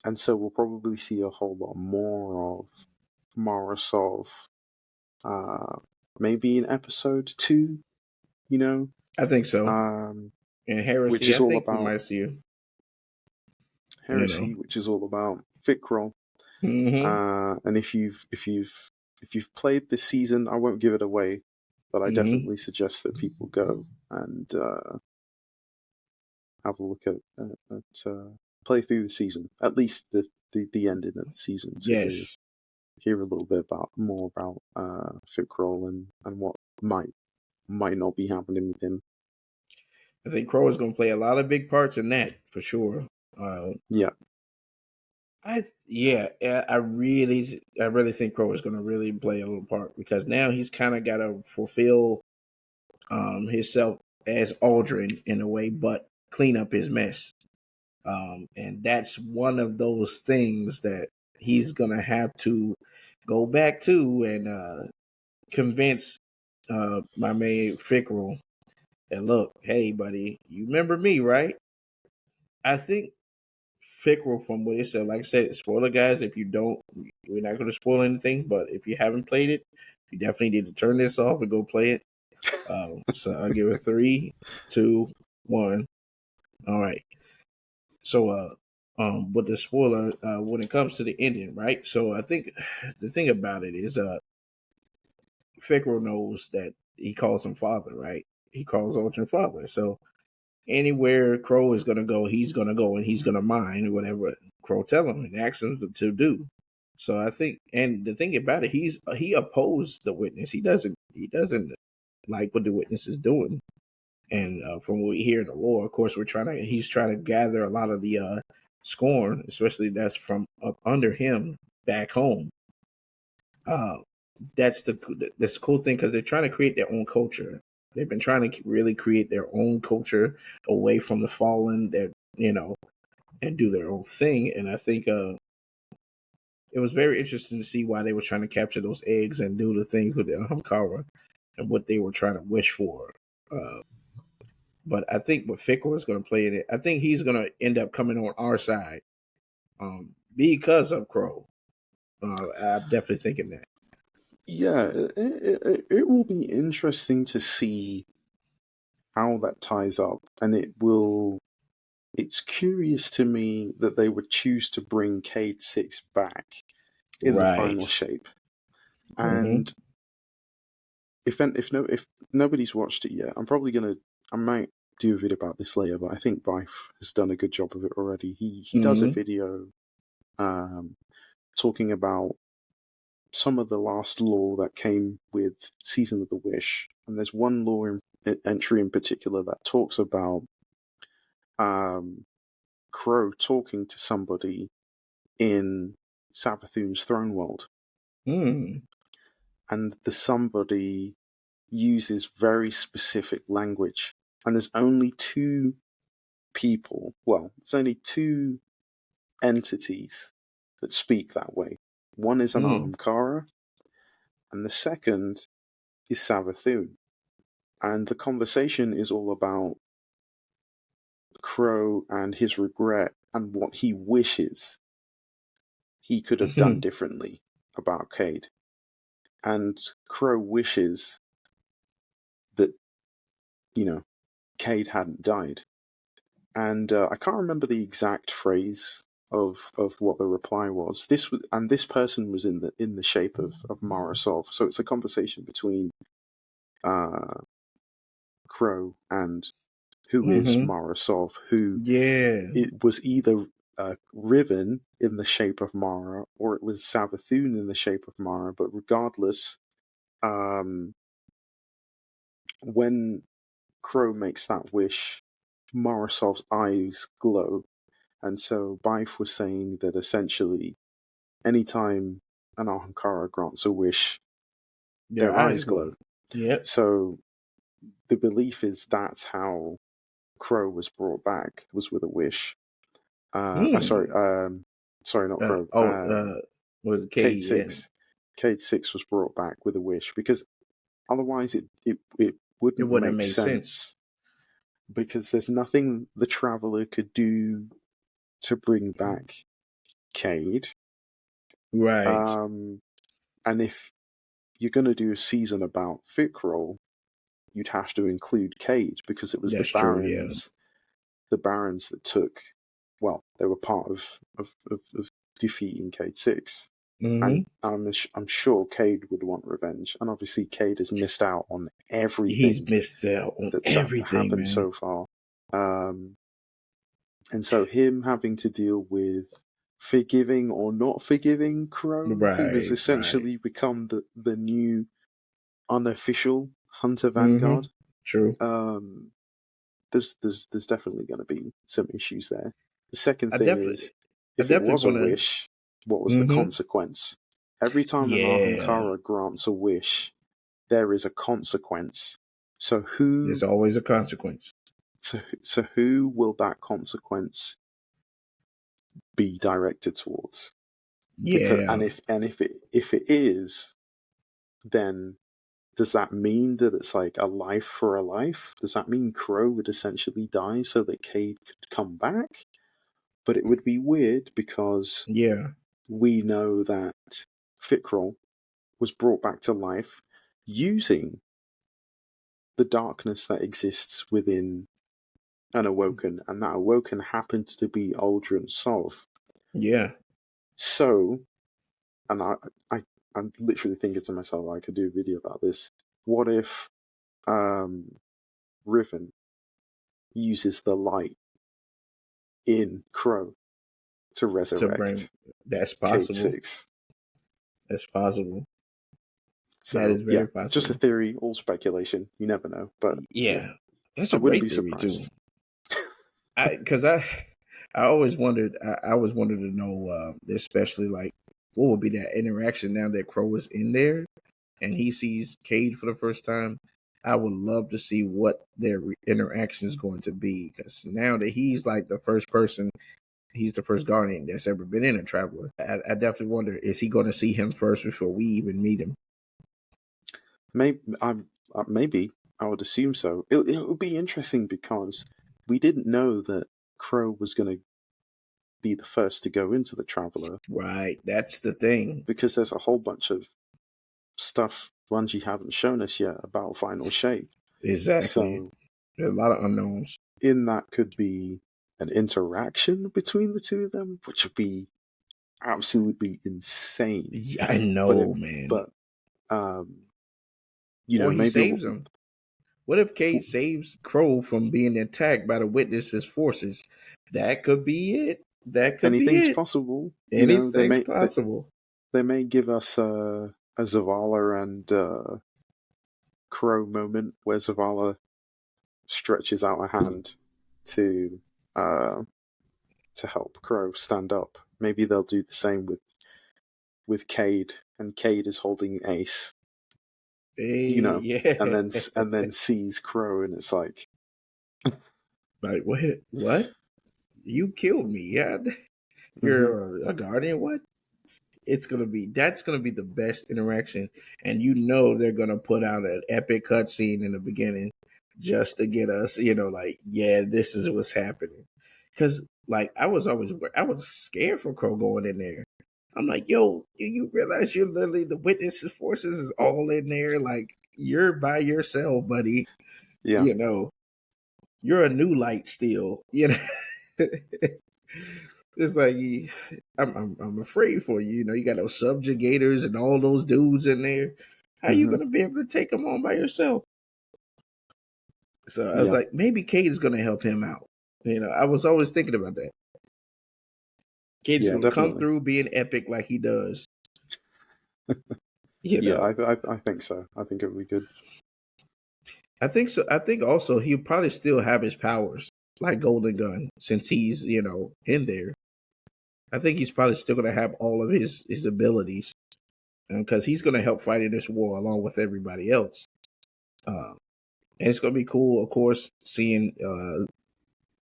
And so we'll probably see a whole lot more of Marisol, maybe in episode 2, I think so. um, And which Heresy, is I all think we about might see you. Heresy, which is all about Fikral. Mm-hmm. And if you've played this season, I won't give it away, but I Mm-hmm. definitely suggest that people go and have a look at play through the season, at least the ending of the season, to Yes. hear a little bit more about Fikral and what might not be happening with him. I think Crow is going to play a lot of big parts in that for sure. Yeah, I really think Crow is going to really play a little part because now he's kind of got to fulfill himself as Aldrin in a way, but clean up his mess. And that's one of those things that he's going to have to go back to and convince my man Fickrell that look, hey buddy, you remember me, right? I think Fickle from what it said. Like I said, spoiler guys, if you don't, we're not going to spoil anything. But if you haven't played it, you definitely need to turn this off and go play it. So I'll give it 3, 2, 1. All right. So with the spoiler, when it comes to the ending, right? So I think the thing about it is, Fikro knows that he calls him father, right? He calls Ultron father. So anywhere Crow is gonna go, he's gonna go and he's gonna mind whatever Crow tell him and asks him to do. So I think, and the thing about it, he opposed the witness. He doesn't like what the witness is doing. And from what we hear in the lore, of course, he's trying to gather a lot of the scorn, especially that's from up under him back home. Uh, that's the cool thing because they're trying to create their own culture. They've been trying to really create their own culture away from the fallen, that and do their own thing. And I think it was very interesting to see why they were trying to capture those eggs and do the things with the Ahamkara and what they were trying to wish for. Uh, but I think what Fickle is going to play in it, I think he's going to end up coming on our side because of Crow. I'm definitely thinking that. Yeah, it will be interesting to see how that ties up, and it's curious to me that they would choose to bring Cade 6 back in the final Right. shape. Mm-hmm. And if nobody's watched it yet, I might do a video about this later, but I think Bife has done a good job of it already. He does a Mm-hmm. video talking about some of the last lore that came with Season of the Wish, and there's one lore entry in particular that talks about Crow talking to somebody in Savathun's throne world, Mm. and the somebody uses very specific language, and there's only two people. Well, it's only two entities that speak that way. One is an Mm. Ahamkara, and the second is Savathun. And the conversation is all about Crow and his regret and what he wishes he could have done Mm-hmm. differently about Cade. And Crow wishes that, Cade hadn't died. And I can't remember the exact phrase of what the reply was. This person was in the shape of Morosov. So it's a conversation between uh, Crow and who is Mm-hmm. Morosov, who Yeah. it was either Riven in the shape of Mara or it was Savathun in the shape of Mara. But regardless, um, when Crow makes that wish, Morosov's eyes glow. And so Bife was saying that essentially, anytime an Ahamkara grants a wish, Their their eyes eyes glow. glow. Yep. So the belief is that's how Crow was brought back, was with a wish. Hmm. Sorry, not Crow. Oh, was it K? Cade Yeah. 6. Cade 6 was brought back with a wish because otherwise it It wouldn't wouldn't have make made sense. sense because there's nothing the Traveler could do to bring back Cade. Right. And if you're going to do a season about Fikrul, you'd have to include Cade because it was That's true. Yeah. the Barons that took, well, they were part of defeating Cade 6. Mm-hmm. And I'm sure Cade would want revenge. And obviously, Cade has missed out on He's everything missed out on that's everything, happened man. so far. And so him having to deal with forgiving or not forgiving Crow, who has Right. Right. essentially become the new unofficial Hunter Mm-hmm. Vanguard. True. Um, there's definitely going to be some issues there. The second I thing definitely, is, I if it definitely was a want to. wish, what was the Mm-hmm. consequence? Every time an Yeah. Ahamkara grants a wish, there is a consequence. So There's always a consequence. who will that consequence be directed towards? Because Yeah. if it is, then does that mean that it's like a life for a life? Does that mean Crow would essentially die so that Cade could come back? But it would be weird because Yeah. we know that Fikrul was brought back to life using the darkness that exists within an Awoken, and that Awoken happens to be Aldrin Sov. Yeah. So, and I'm literally thinking to myself, I could do a video about this. What if Riven uses the light in Crow to To bring resurrect that's Cade possible. 6? That's possible. That So is yeah, very just a possible. theory, all speculation. You never know, but yeah, Yeah. That's I a wouldn't great be theory too. surprised. I always wondered. I always wanted to know, especially like, what would be that interaction now that Crow is in there and he sees Cade for the first time. I would love to see what their interaction is going to be, because now that he's like the first person, he's the first Guardian that's ever been in a Traveler. I definitely wonder, is he going to see him first before we even meet him? Maybe I would assume so. It would be interesting because we didn't know that Crow was going to be the first to go into the Traveler, Right, that's the thing. because there's a whole bunch of stuff Bungie haven't shown us yet about Final Shape. Exactly. So There's a lot of unknowns. in that could be an interaction between the two of them, which would be absolutely insane. Yeah, I But it, know, man. but um, Or he maybe saves him. What if Cade saves Crow from being attacked by the Witness's forces? That could be it. That could be anything's it. possible. They Anything's may possible. they may give us a Zavala and Crow moment where Zavala stretches out a hand to uh, to help Crow stand up. Maybe they'll do the same with Cade, and Cade is holding Ace, Hey, yeah. and then sees Crow, and it's like, Like, what? You killed me. Yeah. mm-hmm, You're a guardian? What? That's gonna be the best interaction. And you know they're gonna put out an epic cutscene in the beginning just to get us, like, yeah, this is what's happening. Cause like I was scared for Crow going in there. I'm like, yo, do you realize you're literally the Witnesses forces is all in there? Like, you're by yourself, buddy. yeah, You know, you're a new light still. It's like, I'm afraid for you. You know, you got those subjugators and all those dudes in there. How you mm-hmm, gonna be able to take them on by yourself? So I was yeah, like, maybe Cade is gonna help him out. I was always thinking about that. Cade's yeah, gonna come definitely, through being epic like he does. You yeah. know, I think so. I think it would be good. I think so. I think also he'll probably still have his powers like Golden Gun since he's in there. I think he's probably still gonna have all of his abilities because he's gonna help fight in this war along with everybody else. Uh, And it's gonna be cool, of course, seeing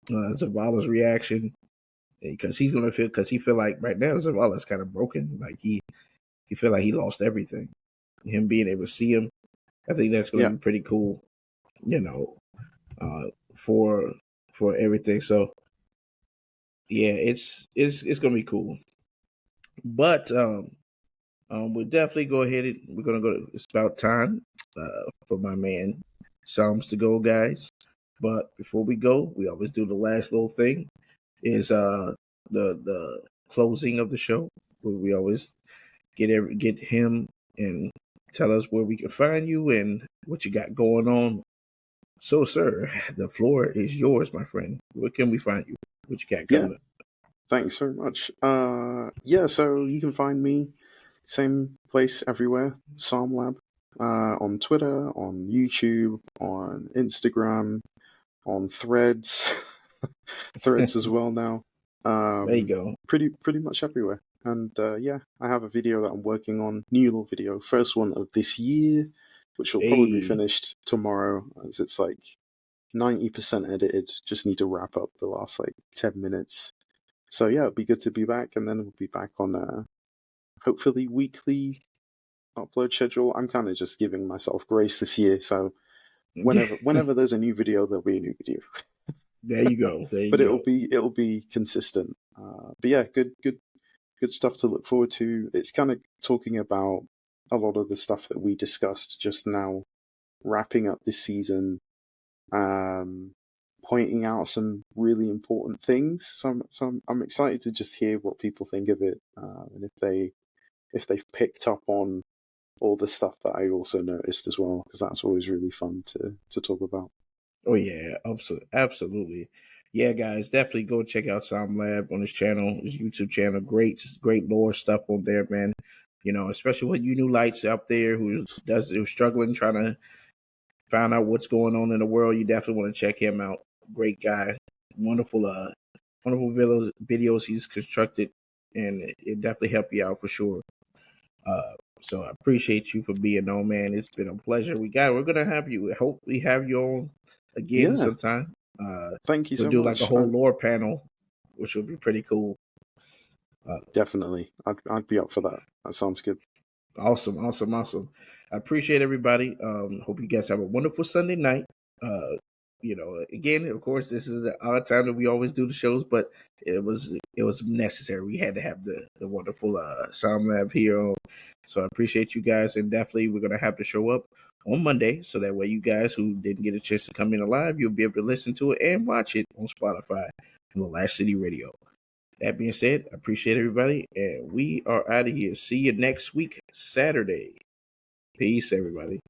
Zavala's reaction, because he feel like right now Zavala's kind of broken. Like he feel like he lost everything. Him being able to see him, I think that's gonna Yeah, be pretty cool. You know, uh, for everything. So yeah, it's gonna be cool. But we'll definitely go ahead and we're gonna go. It's about time for my man Psalms to go, guys. But before we go, we always do the last little thing. Is the closing of the show, where we always get him and tell us where we can find you and what you got going on. So, sir, the floor is yours, my friend. Where can we find you? What you got yeah. coming up? Thanks very much. Yeah. So you can find me same place everywhere. PsalmLab, on Twitter, on YouTube, on Instagram, on Threads, Threads as well now. There you go. Pretty much everywhere. And yeah, I have a video that I'm working on, new little video, first one of this year, which will probably be Hey, finished tomorrow, as it's like 90% edited. Just need to wrap up the last like 10 minutes. So yeah, it'd be good to be back, and then we'll be back on hopefully weekly upload schedule. I'm kind of just giving myself grace this year, so whenever there's a new video, there'll be a new video. there you go. There But you go. it'll be consistent. But yeah, good stuff to look forward to. It's kind of talking about a lot of the stuff that we discussed just now wrapping up this season, pointing out some really important things. I'm excited to just hear what people think of it, and if they've picked up on all the stuff that I also noticed as well, because that's always really fun to talk about. Oh yeah, absolutely. Yeah, guys, definitely go check out PsalmLab on his channel, his YouTube channel. Great lore stuff on there, man. You know, especially with you new lights out there who's struggling trying to find out what's going on in the world. You definitely want to check him out. Great guy, wonderful, wonderful videos he's constructed, and it definitely help you out for sure. So I appreciate you for being on, man. It's been a pleasure. We're gonna have you. I hope we have you on again Yeah, sometime. thank you We'll so do like a much. whole lore panel, which will be pretty cool. Definitely, I'd be up for that. That sounds good. Awesome. I appreciate everybody. Hope you guys have a wonderful Sunday night. Uh, you know, again, of course, this is the odd time that we always do the shows, but it was necessary. We had to have the wonderful SoundLab here on. So I appreciate you guys, and definitely we're gonna have to show up on Monday, so that way you guys who didn't get a chance to come in live, you'll be able to listen to it and watch it on Spotify and the Last City Radio. That being said, I appreciate everybody, and we are out of here. See you next week, Saturday. Peace, everybody.